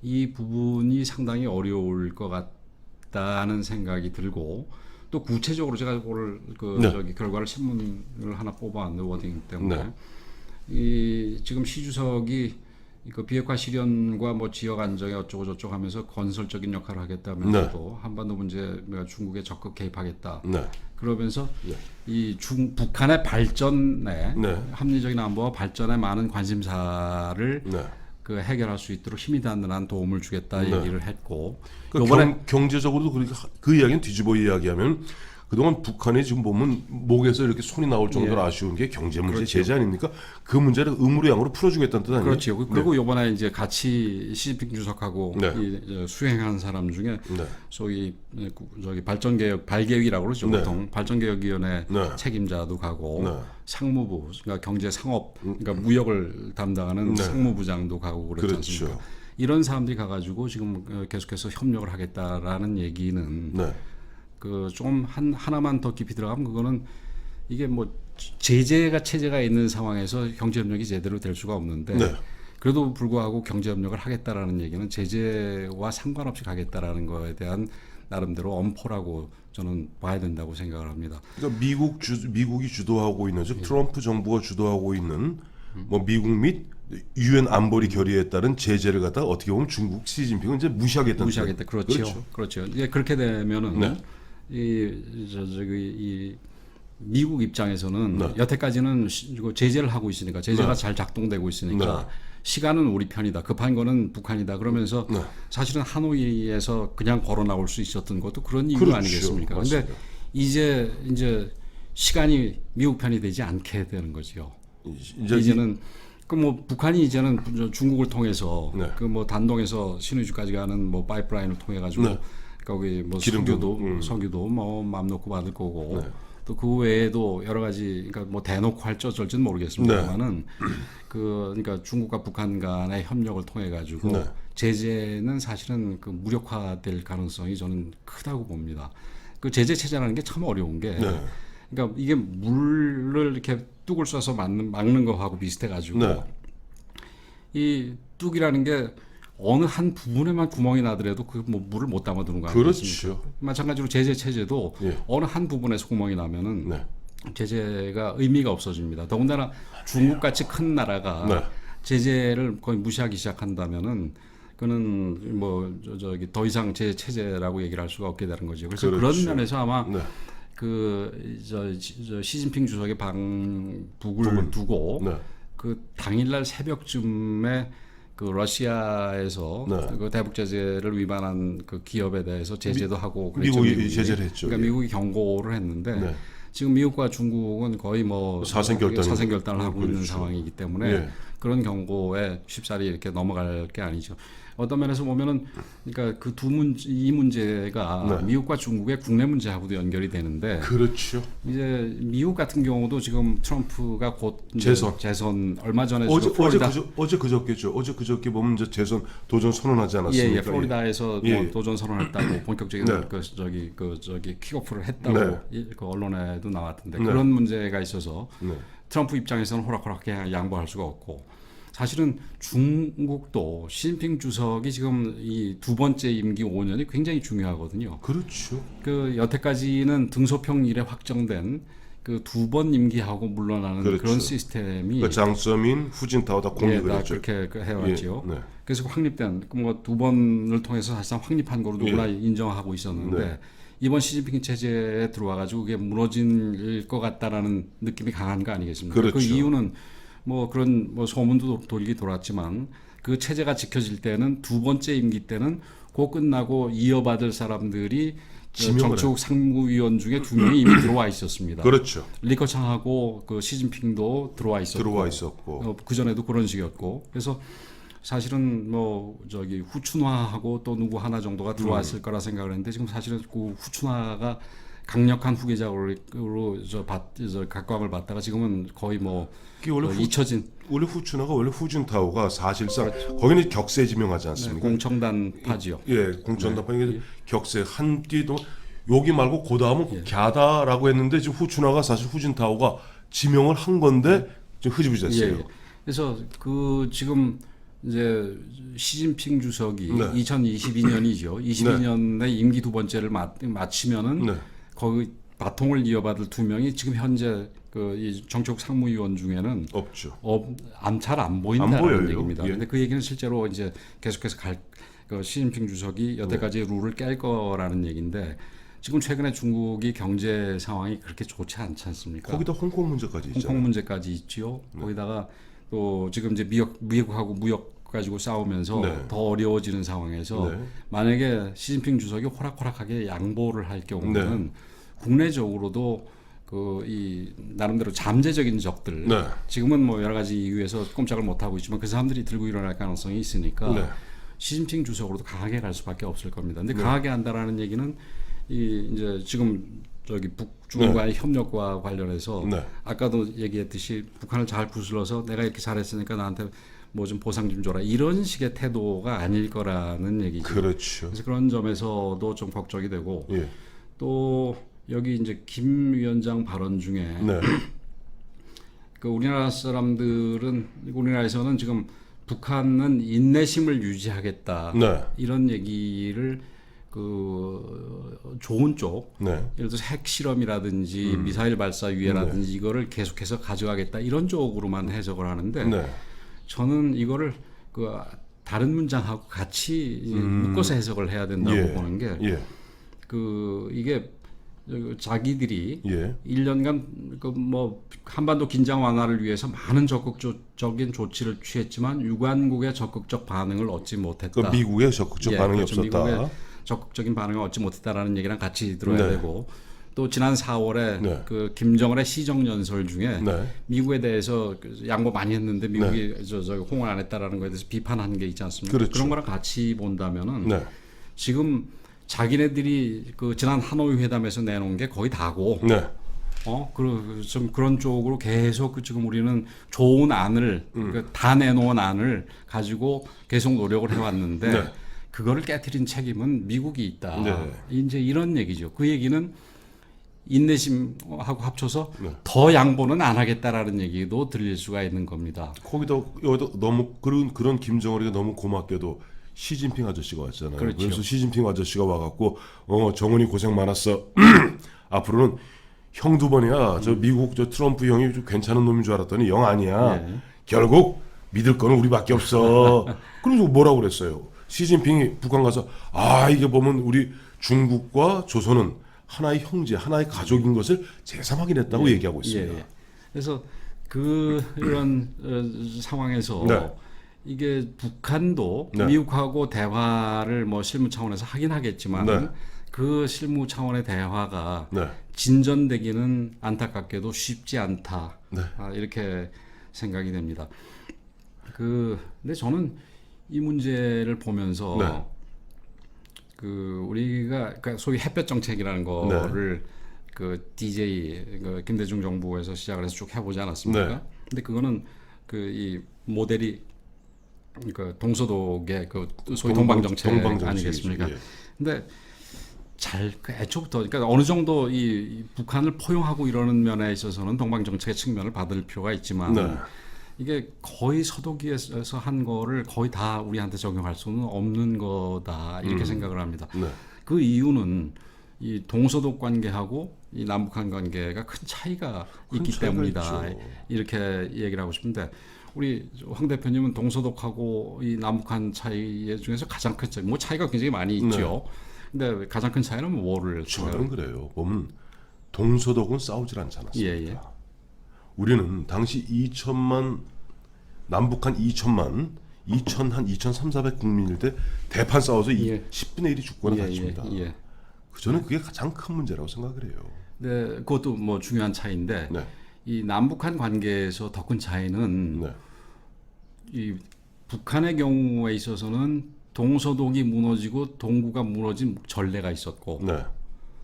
이 부분이 상당히 어려울 것 같다는 생각이 들고 또 구체적으로 제가 그걸 저기 결과를 신문을 하나 뽑아왔는데 워딩 때문에 이 지금 시 주석이 그 비핵화 실현과 뭐 지역 안정에 어쩌고 저쩌고 하면서 건설적인 역할을 하겠다면서도 한반도 문제에 중국에 적극 개입하겠다. 그러면서 이 북한의 발전에 합리적인 안보와 발전에 많은 관심사를 그 해결할 수 있도록 힘이 닿는 한 도움을 주겠다 얘기를 했고 그러니까 경제적으로도 그 이야기는 뒤집어 이야기하면 그동안 북한이 지금 보면 목에서 이렇게 손이 나올 정도로 아쉬운 게 경제 문제 제재 아닙니까? 그 문제를 의무로 양으로 풀어주겠다는 뜻 아니에요? 그렇죠. 그리고 이번에 이제 같이 시진핑 주석하고 수행한 사람 중에 소위 저기 발전개혁 발개위라고 그러죠. 보통 발전개혁위원회 책임자도 가고 상무부 그러니까 경제상업 그러니까 무역을 담당하는 상무부장도 가고 그렇지 않습니까? 이런 사람들이 가가지고 지금 계속해서 협력을 하겠다라는 얘기는 그 좀 하나만 더 깊이 들어가면 그거는 이게 뭐 체제가 있는 상황에서 경제협력이 제대로 될 수가 없는데 그래도 불구하고 경제협력을 하겠다라는 얘기는 제재와 상관없이 가겠다라는 거에 대한 나름대로 엄포라고 저는 봐야 된다고 생각을 합니다. 그러니까 미국이 주도하고 있는 즉 트럼프 정부가 주도하고 있는 뭐 미국 및 유엔 안보리 결의에 따른 제재를 갖다가 어떻게 보면 중국 시진핑은 이제 무시하겠다. 그렇죠. 이제 그렇게 되면은 이 미국 입장에서는 여태까지는 제재를 하고 있으니까 제재가 잘 작동되고 있으니까 시간은 우리 편이다. 급한 거는 북한이다. 그러면서 사실은 하노이에서 그냥 걸어 나올 수 있었던 것도 그런 이유 아니겠습니까? 그런데 이제 시간이 미국 편이 되지 않게 되는 거죠. 이제는 그 뭐 북한이 이제는 중국을 통해서 네. 그 뭐 단동에서 신의주까지 가는 뭐 파이프라인을 통해 가지고 네. 거기 뭐 기름도, 석유도 뭐 맘 놓고 받을 거고 네. 또 그 외에도 여러 가지 그러니까 뭐 대놓고 할지 어쩔지는 모르겠습니다만은 그러니까 중국과 북한 간의 협력을 통해 가지고 네. 제재는 사실은 그 무력화될 가능성이 저는 크다고 봅니다. 그 제재 체제라는 게 참 어려운 게 네. 그러니까 이게 물을 이렇게 뚝을 쏴서 막는 거하고 비슷해 가지고 네. 이 뚝이라는 게 어느 한 부분에만 구멍이 나더라도 그 뭐 물을 못 담아두는 거 아니겠습니까? 그렇죠. 마찬가지로 제재 체제도 예. 어느 한 부분에서 구멍이 나면은 네. 제재가 의미가 없어집니다. 더군다나 중국같이 큰 나라가 네. 제재를 거의 무시하기 시작한다면은 그는 뭐 저기 더 이상 제재 체제라고 얘기를 할 수가 없게 되는 거죠. 그래서 그렇죠. 그런 면에서 아마 네. 저 시진핑 주석의 방북을 두고 네. 그 당일날 새벽쯤에 그 러시아에서 네. 그 대북 제재를 위반한 그 기업에 대해서 제재도 하고 그랬죠, 미국이 제재를 했죠. 그러니까 예. 미국이 경고를 했는데 네. 지금 미국과 중국은 거의 뭐 사생결단을 하고 있는 그렇죠. 상황이기 때문에 예. 그런 경고에 쉽사리 이렇게 넘어갈 게 아니죠. 어떤 면에서 보면은 그러니까 그 이 문제가 네. 미국과 중국의 국내 문제하고도 연결이 되는데 그렇죠. 이제 미국 같은 경우도 지금 트럼프가 곧 이제 재선 얼마 전에 어제 그저께죠. 어제 그저께 보면 이제 재선 도전 선언하지 않았습니까? 예, 플로리다에서 예. 뭐 도전 선언했다고 본격적인 네. 저기 킥오프를 했다고 네. 그 언론에도 나왔던데 네. 그런 문제가 있어서 네. 트럼프 입장에서는 호락호락하게 양보할 수가 없고 사실은 중국도 시진핑 주석이 지금 이 두 번째 임기 5년이 굉장히 중요하거든요. 그렇죠. 그 여태까지는 등소평 이래 확정된 그 두 번 임기하고 물러나는 그렇죠. 그런 시스템이 그 장서민, 후진타오 다 공격을 다 했죠. 그렇게 해왔죠. 예. 네. 그래서 확립된 뭐 두 번을 통해서 사실상 확립한 거로 누구나 인정하고 있었는데 네. 이번 시진핑 체제에 들어와가지고 그게 무너질 것 같다라는 느낌이 강한 거 아니겠습니까? 그렇죠. 그 이유는 뭐 그런 뭐 소문도 돌았지만 그 체제가 지켜질 때는 두 번째 임기 때는 곧 끝나고 이어받을 사람들이 정치국 상무위원 중에 두 명이 이미 들어와 있었습니다. 그렇죠. 리커창하고 그 시진핑도 들어와 있었고 그 전에도 그런 식이었고 그래서 사실은 뭐 저기 후춘화하고 또 누구 하나 정도가 들어왔을 거라 생각을 했는데 지금 사실은 그 후춘화가 강력한 후계자로 각광을 받다가 지금은 거의 뭐 잊혀진 원래 후춘화가 원래 후진타오가 사실상 거기는 격세지명하지 않습니까? 공청단파지요. 예, 공청단파 이게 격세 한 띠도 여기 말고 그 다음은 갸다라고 했는데 지금 후춘화가 사실 후진타오가 지명을 한 건데 지금 흐지부지됐어요. 예. 그래서 그 지금 이제 시진핑 주석이 네. 2022년이죠. 22년에 임기 두 번째를 마치면은 네. 거기 바통을 이어받을 두 명이 지금 현재 그 이 정책 상무위원 중에는 없죠. 잘 안 보인다는 얘기입니다. 예. 근데 그 얘기는 실제로 이제 계속해서 그 시진핑 주석이 여태까지 룰을 깰 거라는 얘기인데 지금 최근에 중국이 경제 상황이 그렇게 좋지 않지 않습니까? 거기다 홍콩 문제까지 있잖아요. 홍콩 문제까지 있지요. 거기다가 또 지금 이제 미국하고 무역 가지고 싸우면서 네. 더 어려워지는 상황에서 네. 만약에 시진핑 주석이 호락호락하게 양보를 할 경우는 국내적으로도 그 이 나름대로 잠재적인 적들 네. 지금은 뭐 여러 가지 이유에서 꼼짝을 못 하고 있지만 그 사람들이 들고 일어날 가능성이 있으니까 네. 시진핑 주석으로도 강하게 갈 수밖에 없을 겁니다. 근데 강하게 한다라는 얘기는 이제 지금 저기 북중과의 협력과 관련해서 아까도 얘기했듯이 북한을 잘 구슬러서 내가 이렇게 잘했으니까 나한테 뭐 좀 보상 좀 줘라 이런 식의 태도가 아닐 거라는 얘기죠. 그렇죠. 그래서 그런 점에서도 좀 걱정이 되고 예. 또 여기 이제 김 위원장 발언 중에 그 우리나라에서는 지금 북한은 인내심을 유지하겠다 이런 얘기를 그 좋은 쪽 예를 들어서 핵실험이라든지 미사일 발사 유예라든지 이거를 계속해서 가져가겠다 이런 쪽으로만 해석을 하는데 저는 이거를 그 다른 문장하고 같이 묶어서 해석을 해야 된다고 보는 게 이게 자기들이 1년간 그 뭐 한반도 긴장 완화를 위해서 많은 적극적인 조치를 취했지만 유관국의 적극적 반응을 얻지 못했다. 그 미국의 적극적 반응이 그렇죠. 없었다. 미국의 적극적인 반응을 얻지 못했다라는 얘기랑 같이 들어야 되고 또 지난 4월에 네. 그 김정은의 시정연설 중에 네. 미국에 대해서 양보 많이 했는데 미국이 저 호응을 안 했다라는 거에 대해서 비판한 게 있지 않습니까? 그렇죠. 그런 거랑 같이 본다면은 네. 지금 자기네들이 그 지난 하노이 회담에서 내놓은 게 거의 다고 네. 좀 그런 쪽으로 계속 그 지금 우리는 좋은 안을 다 내놓은 안을 가지고 계속 노력을 해왔는데 네. 그거를 깨트린 책임은 미국이 있다. 네. 이제 이런 얘기죠. 그 얘기는 인내심하고 합쳐서 네. 더 양보는 안 하겠다라는 얘기도 들릴 수가 있는 겁니다. 거기다 여기다 너무 그런 김정은이가 너무 고맙게도 시진핑 아저씨가 왔잖아요. 그렇죠. 그래서 시진핑 아저씨가 와갖고 정은이 고생 많았어. 앞으로는 형 두 번이야. 저 미국 저 트럼프 형이 좀 괜찮은 놈인 줄 알았더니 영 아니야. 예. 결국 믿을 거는 우리밖에 없어. 그래서 뭐라고 그랬어요? 시진핑이 북한 가서 이게 보면 우리 중국과 조선은 하나의 형제, 하나의 가족인 것을 재상 확인했다고 얘기하고 있습니다. 예. 그래서 이런 상황에서 네. 이게 북한도 네. 미국하고 대화를 뭐 실무 차원에서 하긴 하겠지만 네. 그 실무 차원의 대화가 네. 진전되기는 안타깝게도 쉽지 않다. 네. 이렇게 생각이 됩니다. 근데 저는 이 문제를 보면서 네. 우리가 그러니까 소위 햇볕 정책이라는 거를 그 DJ 김대중 정부에서 시작을 해서 쭉 해보지 않았습니까? 네. 근데 그거는 이 모델이 그 동서독의 소위 동방 정책 아니겠습니까? 예. 근데 애초부터 그러니까 어느 정도 이 북한을 포용하고 이러는 면에 있어서는 동방 정책의 측면을 받을 필요가 있지만 네. 이게 거의 서독에서 한 거를 거의 다 우리한테 적용할 수는 없는 거다 이렇게 생각을 합니다. 네. 그 이유는 이 동서독 관계하고 이 남북한 관계가 큰 차이가 있기 차이가 때문이다. 있죠. 이렇게 얘기를 하고 싶은데 우리 황 대표님은 동서독하고 이 남북한 차이 중에서 가장 큰 차이, 뭐 차이가 굉장히 많이 있죠. 근데 가장 큰 차이는 뭐를 저는 그래요. 보면 동서독은 싸우질 않지 않았습니까? 예. 우리는 당시 2천만 남북한 2천만 2,400 국민일 때 대판 싸워서 10분의 1이 죽거나 다칩니다. 저는 그게 가장 큰 문제라고 생각을 해요. 네, 그것도 뭐 중요한 차이인데 네. 이 남북한 관계에서 더 큰 차이는 네. 이 북한의 경우에 있어서는 동서독이 무너지고 동구가 무너진 전례가 있었고 네.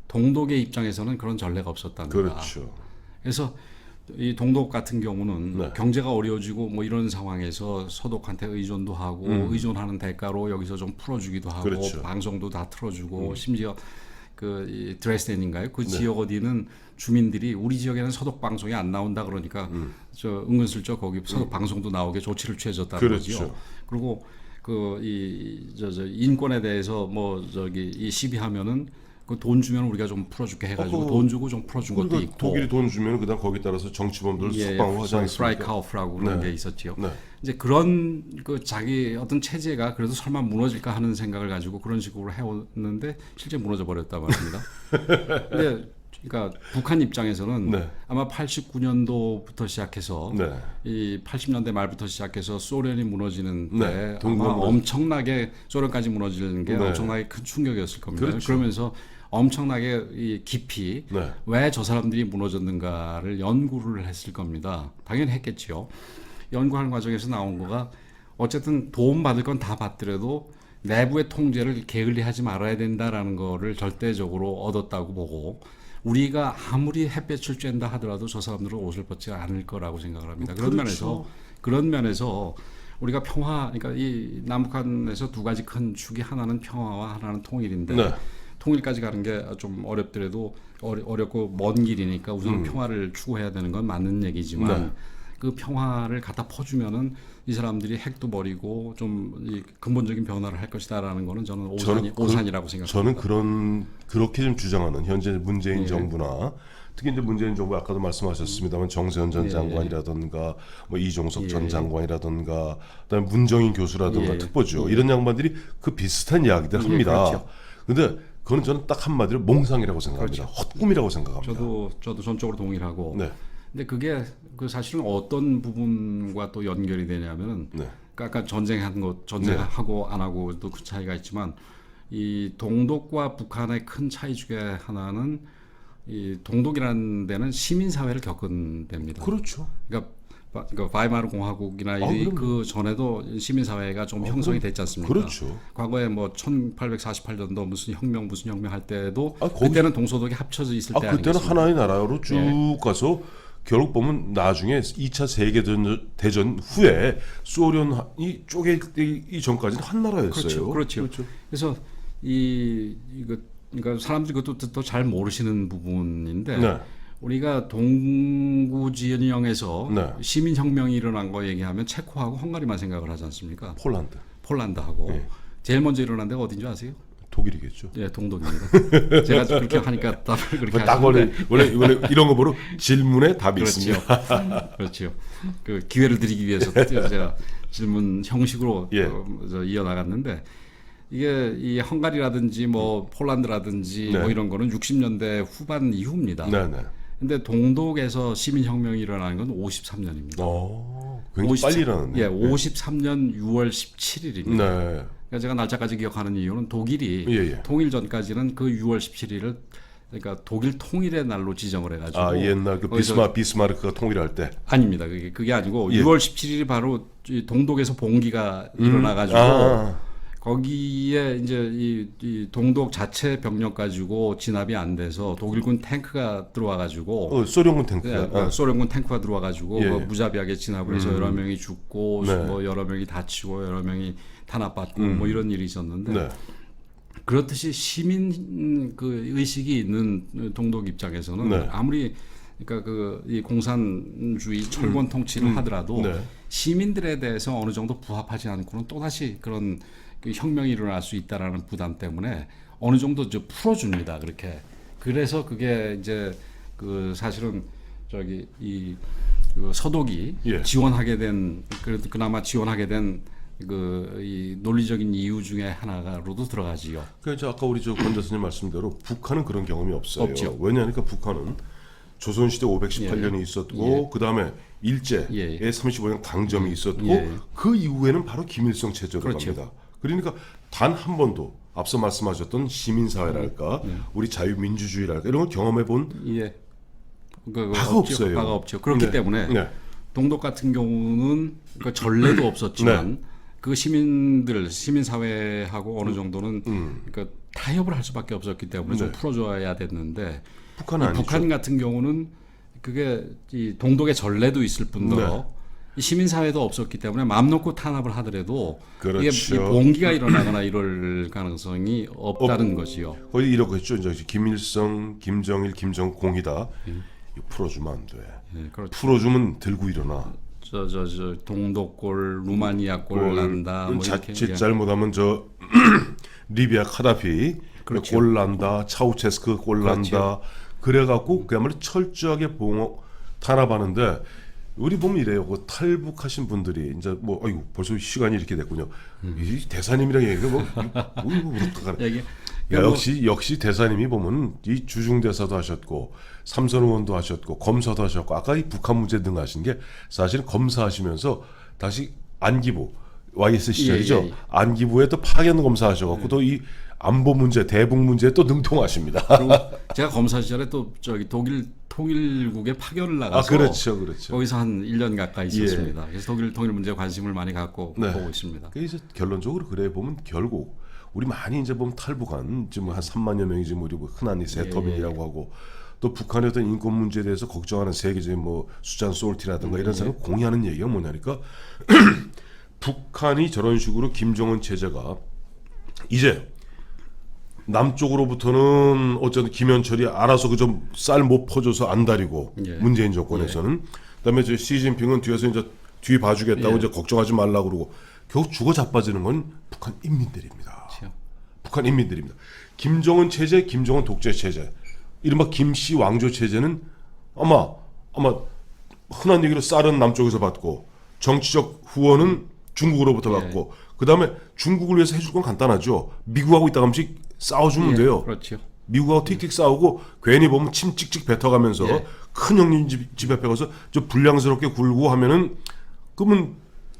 동독의 입장에서는 그런 전례가 없었다는 거다. 그렇죠. 그래서 이 동독 같은 경우는 네. 경제가 어려워지고 뭐 이런 상황에서 서독한테 의존도 하고 의존하는 대가로 여기서 좀 풀어주기도 하고 그렇죠. 방송도 다 틀어주고 심지어 이 드레스덴인가요? 그 지역 어디는 주민들이 우리 지역에는 서독 방송이 안 나온다 그러니까 저 은근슬쩍 거기 서독 방송도 나오게 조치를 취해줬다는 그렇죠. 거죠. 그리고 인권에 대해서 이 시비하면은 그 돈 주면 우리가 좀 풀어줄게 해가지고 돈 주고 좀 풀어준 것도 있고. 독일이 돈 주면 그다음 거기 따라서 정치범들 석방하고 하지 않습니까? 프라이카우프라고 그런 게 있었지요. 네. 이제 그런 자기 어떤 체제가 그래도 설마 무너질까 하는 생각을 가지고 그런 식으로 해왔는데 실제 무너져 버렸단 말입니다. 근데 그러니까 북한 입장에서는 네. 아마 89년도부터 시작해서 네. 이 80년대 말부터 시작해서 소련이 무너지는데 네. 아마 엄청나게 소련까지 무너지는 게 네. 엄청나게 큰 충격이었을 겁니다. 그렇죠. 그러면서 엄청나게 이 깊이 네. 왜 저 사람들이 무너졌는가를 연구를 했을 겁니다. 당연히 했겠지요. 연구하는 과정에서 나온 거가 어쨌든 도움 받을 건 다 받더라도 내부의 통제를 게을리하지 말아야 된다라는 거를 절대적으로 얻었다고 보고 우리가 아무리 햇볕을 쬐다 하더라도 저 사람들은 옷을 벗지 않을 거라고 생각을 합니다. 그런 면에서 우리가 그러니까 이 남북한에서 두 가지 큰 축이 하나는 평화와 하나는 통일인데 네. 통일까지 가는 게 좀 어렵더라도 어렵고 먼 길이니까 우선 평화를 추구해야 되는 건 맞는 얘기지만 네. 그 평화를 갖다 퍼주면은 이 사람들이 핵도 버리고 좀 이 근본적인 변화를 할 것이다라는 거는 저는 오산이라고 생각합니다. 저는 그렇게 좀 주장하는 현재 문재인 정부나 특히 이제 문재인 정부 아까도 말씀하셨습니다만 정세현 전 장관이라든가 뭐 이종석 전 장관이라든가 그다음에 문정인 교수라든가 특보죠 이런 양반들이 그 비슷한 이야기들 합니다. 그런데 그렇죠. 그거는 저는 딱 한마디로 몽상이라고 생각합니다. 헛꿈이라고 생각합니다. 저도 전적으로 동의하고. 네. 근데 그게 사실은 어떤 부분과 또 연결이 되냐면은 네. 아까 전쟁하고 안 하고도 그 차이가 있지만 이 동독과 북한의 큰 차이 중에 하나는 이 동독이라는 데는 시민 사회를 겪은 데입니다. 그렇죠. 그러니까 바이마르 공화국이나 그 전에도 시민 사회가 좀 형성이 됐지 않습니까? 그렇죠. 과거에 뭐 1848년도 무슨 혁명 할 때도 거기- 그때는 동서독이 합쳐져 있을 때 그때는 아니겠습니까? 하나의 나라로 쭉 가서 결국 보면 나중에 2차 세계대전 후에 소련이 쪼개기 전까지는 한 나라였어요. 그렇죠. 그래서 이거 그러니까 사람들이 그것도 또 잘 모르시는 부분인데 네. 우리가 동구 진영에서 네. 시민혁명이 일어난 거 얘기하면 체코하고 헝가리만 생각을 하지 않습니까? 폴란드, 폴란드하고 네. 제일 먼저 일어난 데가 어딘지 아세요? 독일이겠죠. 예, 동독입니다. 제가 그렇게 하니까 답을 그렇게 딱 원래 이런 거 보러 질문에 답이 그렇죠. 있습니다. 그렇죠. 그 기회를 드리기 위해서 제가 질문 형식으로 예. 이어나갔는데 이게 이 헝가리라든지 뭐 폴란드라든지 네. 뭐 이런 거는 60년대 후반 이후입니다. 네네. 근데 동독에서 시민혁명이 일어나는 건 53년입니다. 굉장히 빨리 일어났네. 예, 53년 6월 17일입니다. 네. 그러니까 제가 날짜까지 기억하는 이유는 독일이 예. 통일 전까지는 그 6월 17일을 그러니까 독일 통일의 날로 지정을 해가지고 옛날 그 비스마르크가 통일할 때. 아닙니다. 그게 아니고 예. 6월 17일이 바로 이 동독에서 봉기가 일어나가지고 거기에 이제 이 동독 자체 병력 가지고 진압이 안 돼서 독일군 탱크가 들어와가지고 소련군 탱크가. 소련군 탱크가 들어와가지고 예. 무자비하게 진압을 해서 여러 명이 죽고 네. 뭐 여러 명이 다치고 여러 명이 탄압받고 뭐 이런 일이 있었는데 네. 그렇듯이 시민 그 의식이 있는 동독 입장에서는 네. 아무리 그러니까 이 공산주의 철권 통치를 하더라도 네. 시민들에 대해서 어느 정도 부합하지 않고는 또 다시 그런 그 혁명이 일어날 수 있다라는 부담 때문에 어느 정도 풀어줍니다. 그렇게 그래서 그게 이제 그 사실은 저기 그 서독이 예. 지원하게 된 그래도 그나마 지원하게 된 이 논리적인 이유 중에 하나로도 들어가지요. 그래서 아까 우리 권 교수님 말씀대로 북한은 그런 경험이 없어요. 없죠. 왜냐하니까 북한은 조선시대 518년이 있었고 그 다음에 일제의 예. 35년 강점이 있었고 예. 그 이후에는 바로 김일성 체제로 그렇죠. 갑니다. 그러니까 단 한 번도 앞서 말씀하셨던 시민사회랄까 우리 자유민주주의랄까 이런 걸 경험해 본 예. 바가 없어요. 바가 없죠. 그렇기 네. 때문에 네. 동독 같은 경우는 그 전례도 없었지만 그 시민 사회하고 어느 정도는 그 타협을 할 수밖에 없었기 때문에 좀 풀어줘야 됐는데 북한은 아니죠. 북한 같은 경우는 그게 이 동독의 전례도 있을 뿐더러 이 시민 사회도 없었기 때문에 마음 놓고 탄압을 하더라도 그렇죠. 이게 이 봉기가 일어나거나 이럴 가능성이 없다는 것이요. 거의 이러고 했죠. 이제 김일성, 김정일, 김정공이다. 이거 풀어주면 안 돼. 예, 그렇죠. 풀어주면 들고 일어나. 저 동독골, 루마니아골 난다. 뭐 이렇게 자칫 잘못하면 리비아 카다피 그렇죠. 골 난다, 차우체스크 골 난다. 그래갖고 그야말로 철저하게 탄압하는데 우리 보면 이래요. 그 탈북하신 분들이 이제 뭐 아이고 벌써 시간이 이렇게 됐군요. 이 대사님이랑 얘기가 뭐 얘기. 야, 역시 대사님이 보면 이 주중 대사도 하셨고 삼선 의원도 하셨고 검사도 하셨고 아까 이 북한 문제 등 하신 게 사실 검사하시면서 다시 안기부 YS 시절이죠. 예. 안기부에 또 파견 검사하셔갖고 또 이 안보 문제, 대북 문제에 또 능통하십니다. 그리고 제가 검사 시절에 또 독일 통일국에 파견을 나가서 그렇죠. 거기서 한 1년 가까이 있었습니다. 그래서 독일 통일 문제에 관심을 많이 갖고 보고 있습니다. 그래서 결론적으로 그래 보면 결국 우리 많이 이제 보면 탈북한 지금 한 3만여 명이 지금 우리 흔한 이 세터민이라고 하고 또 북한의 어떤 인권 문제에 대해서 걱정하는 세계적인 뭐 수잔 솔티라든가 이런 사람 공유하는 얘기가 뭐냐니까 북한이 저런 식으로 김정은 체제가 이제 남쪽으로부터는 어쨌든 김현철이 알아서 그 좀 쌀 못 퍼줘서 안달이고 문재인 정권에서는 그다음에 이제 시진핑은 뒤에서 이제 뒤 봐주겠다고 이제 걱정하지 말라고 그러고 결국 죽어 자빠지는 건 북한 인민들입니다. 그렇죠. 북한 인민들입니다. 김정은 체제, 김정은 독재 체제, 이른바 김씨 왕조 체제는 아마 흔한 얘기로 쌀은 남쪽에서 받고 정치적 후원은 중국으로부터 받고 그다음에 중국을 위해서 해줄 건 간단하죠. 미국하고 이따 가끔씩 싸워주면 돼요. 그렇죠. 미국하고 틱틱 싸우고 괜히 보면 침 찍찍 뱉어가면서 큰 형님 집 앞에 가서 좀 불량스럽게 굴고 하면은 그러면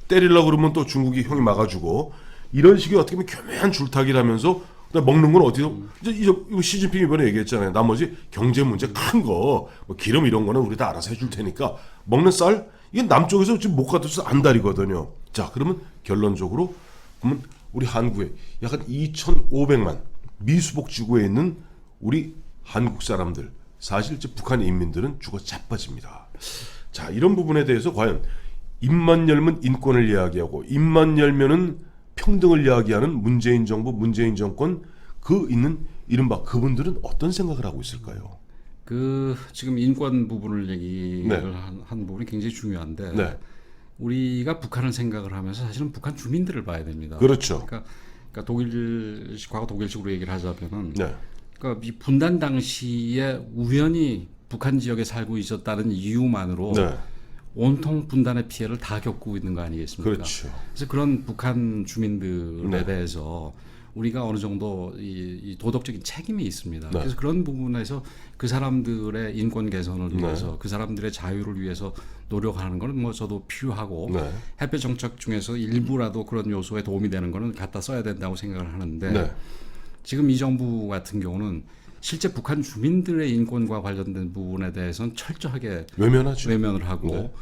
때리려고 그러면 또 중국이 형이 막아주고 이런 식의 어떻게 보면 교묘한 줄타기를 하면서 그다음에 먹는 건 어디서 이제 이거 시진핑 이번에 얘기했잖아요. 나머지 경제 문제 큰 거, 뭐 기름 이런 거는 우리 다 알아서 해줄 테니까 먹는 쌀 이게 남쪽에서 지금 못 가둬서 안달이거든요. 자, 그러면 결론적으로 그러면 우리 한국에 약간 2,500만 미수복 지구에 있는 우리 한국 사람들 사실 이제 북한 인민들은 죽어 자빠집니다. 자, 이런 부분에 대해서 과연 입만 열면 인권을 이야기하고 입만 열면은 평등을 이야기하는 문재인 정부, 문재인 정권 그 있는 이른바 그분들은 어떤 생각을 하고 있을까요? 그 지금 인권 부분을 얘기를 네. 한 부분이 굉장히 중요한데 네, 우리가 북한을 생각을 하면서 사실은 북한 주민들을 봐야 됩니다. 그렇죠. 그러니까 독일식 과거 독일식으로 얘기를 하자면은 네, 그러니까 이 분단 당시에 우연히 북한 지역에 살고 있었다는 이유만으로 네, 온통 분단의 피해를 다 겪고 있는 거 아니겠습니까? 그렇죠. 그래서 그런 북한 주민들에 네. 대해서 우리가 어느 정도 이 도덕적인 책임이 있습니다. 네. 그래서 그런 부분에서 그 사람들의 인권 개선을 네. 위해서 그 사람들의 자유를 위해서 노력하는 거는 뭐 저도 필요하고 네, 해외 정책 중에서 일부라도 그런 요소에 도움이 되는 거는 갖다 써야 된다고 생각을 하는데 네, 지금 이 정부 같은 경우는 실제 북한 주민들의 인권과 관련된 부분에 대해서는 철저하게 외면하죠. 외면을 하고 네.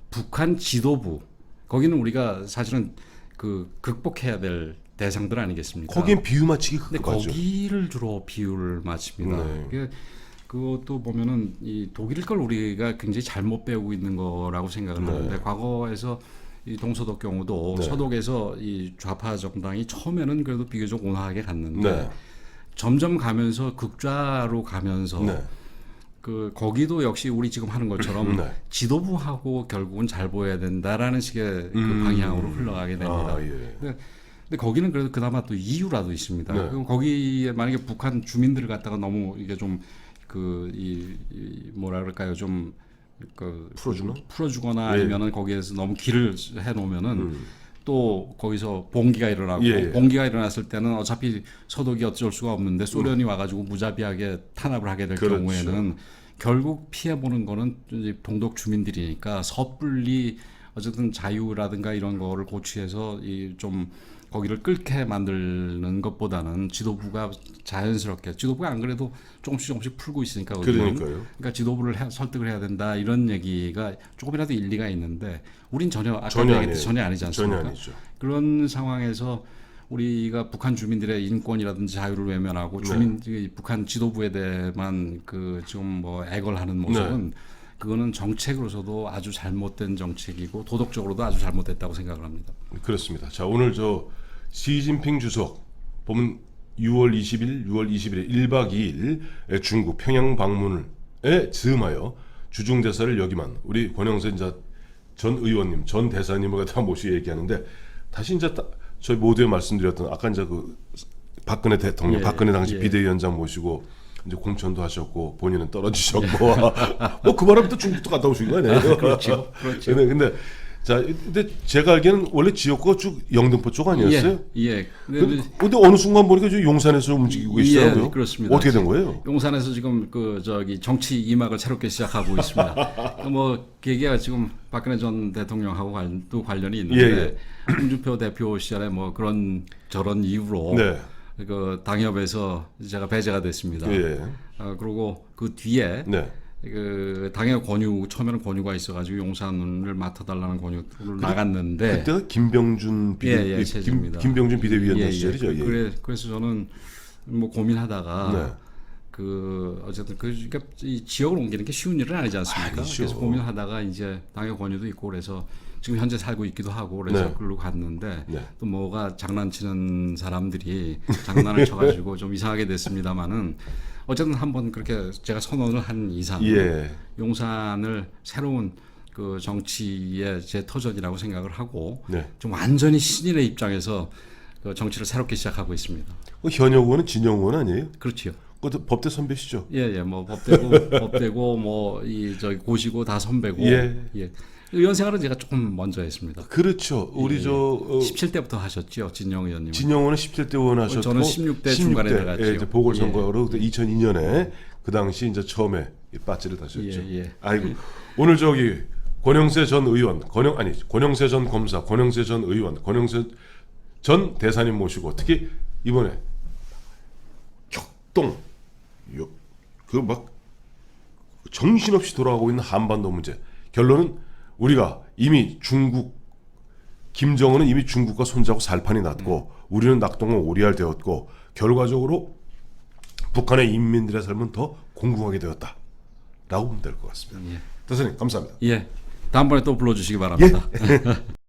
북한 지도부 거기는 우리가 사실은 그 극복해야 될 대상들 아니겠습니까? 거기엔 비유 맞추기 근데 극복하죠. 거기를 주로 비유를 맞춥니다. 네. 그것도 보면은 이 독일 걸 우리가 굉장히 잘못 배우고 있는 거라고 생각을 네. 하는데 과거에서 이 동서독 경우도 네. 서독에서 이 좌파 정당이 처음에는 그래도 비교적 온화하게 갔는데 네, 점점 가면서 극좌로 가면서 네, 그 거기도 역시 우리 지금 하는 것처럼 네. 지도부하고 결국은 잘 보여야 된다라는 식의 그 방향으로 흘러가게 됩니다. 아, 예. 근데 거기는 그래도 그나마 또 이유라도 있습니다. 네. 그럼 거기에 만약에 북한 주민들을 갖다가 너무 이게 좀 이 뭐라 그럴까요? 좀 그 풀어주나? 풀어주거나 예. 아니면은 거기에서 너무 길을 해놓으면은 또 거기서 봉기가 일어나고 예. 봉기가 일어났을 때는 어차피 서독이 어쩔 수가 없는데 소련이 와가지고 무자비하게 탄압을 하게 될 그렇죠. 경우에는 결국 피해 보는 거는 이제 동독 주민들이니까 섣불리 어쨌든 자유라든가 이런 거를 고취해서 이 좀 거기를 끓게 만드는 것보다는 지도부가 자연스럽게 지도부가 안 그래도 조금씩 풀고 있으니까 거기는. 그러니까요. 그러니까 지도부를 설득을 해야 된다 이런 얘기가 조금이라도 일리가 있는데 우린 전혀 아까 전혀 얘기했듯이 아니에요. 전혀 아니지 않습니까? 전혀 아니죠. 그런 상황에서 우리가 북한 주민들의 인권이라든지 자유를 외면하고 북한 지도부에 대해만 그 지금 뭐 애걸하는 모습은 그거는 정책으로서도 아주 잘못된 정책이고 도덕적으로도 아주 잘못됐다고 생각을 합니다. 그렇습니다. 자, 오늘 저 시진핑 주석 보면 6월 20일, 6월 21일 1박 2일 중국 평양 방문에 즈음하여 주중 대사를 역임한 우리 권영세 전 의원님, 전 대사님을 다 모시고 얘기하는데 다시 이제 저희 모두에 말씀드렸던 아까 이제 그 박근혜 대통령, 박근혜 당시 비대위원장 모시고 이제 공천도 하셨고 본인은 떨어지셨고 뭐 그 바람에 또 중국도 갔다 오신 거 아니에요? 그렇죠. 근데 자, 근데 제가 알기에는 원래 지역구가 쭉 영등포 쪽 아니었어요? 예. 근데 어느 순간 보니까 저 용산에서 움직이고 있어요. 그렇습니다. 어떻게 된 거예요? 용산에서 지금 그 저기 정치 이막을 새롭게 시작하고 있습니다. 뭐 계기가 지금 박근혜 전 대통령하고도 관련이 있는데 홍준표 대표 시절에 뭐 그런 저런 이유로 그 당협에서 제가 배제가 됐습니다. 그리고 그 뒤에 그 당협 권유 처음에는 권유가 있어가지고 용산을 맡아달라는 권유를 나갔는데 그때가 김병준 김병준 비대위원장 시절이죠. 그래서 저는 뭐 고민하다가 그 어쨌든 그러니까 이 지역을 옮기는 게 쉬운 일은 아니지 않습니까? 아니죠. 그래서 고민하다가 이제 당협 권유도 있고 그래서 지금 현재 살고 있기도 하고 그래서 그걸로 갔는데 또 뭐가 장난치는 사람들이 장난을 쳐가지고 좀 이상하게 됐습니다만은 어쨌든 한번 그렇게 제가 선언을 한 이상 용산을 새로운 그 정치의 재터전이라고 생각을 하고 좀 완전히 신인의 입장에서 그 정치를 새롭게 시작하고 있습니다. 현역 의원은 진영 의원 아니에요? 그렇죠. 그것도 법대 선배시죠? 뭐 법대고 뭐 이 저기 고시고 다 선배고 의원 생활은 제가 조금 먼저 했습니다. 그렇죠. 우리 17대부터 하셨죠, 진영 의원님. 진영 의원은 17대 의원 하셨고 저는 16대 중간에 들어갔죠. 이제 보궐선거로 2002년에 그 당시 이제 처음에 빠지를 다셨죠. 아이고 오늘 저기 권영세 전 의원, 권영세 전 검사, 권영세 전 의원, 권영세 전 대사님 모시고 특히 이번에 낙동 그 막 정신없이 돌아가고 있는 한반도 문제. 결론은 우리가 이미 김정은은 이미 중국과 손잡고 살판이 났고 우리는 낙동은 오리알 되었고 결과적으로 북한의 인민들의 삶은 더 공공하게 되었다라고 보면 될 것 같습니다. 예. 대선님 감사합니다. 예. 다음번에 또 불러주시기 바랍니다. 예.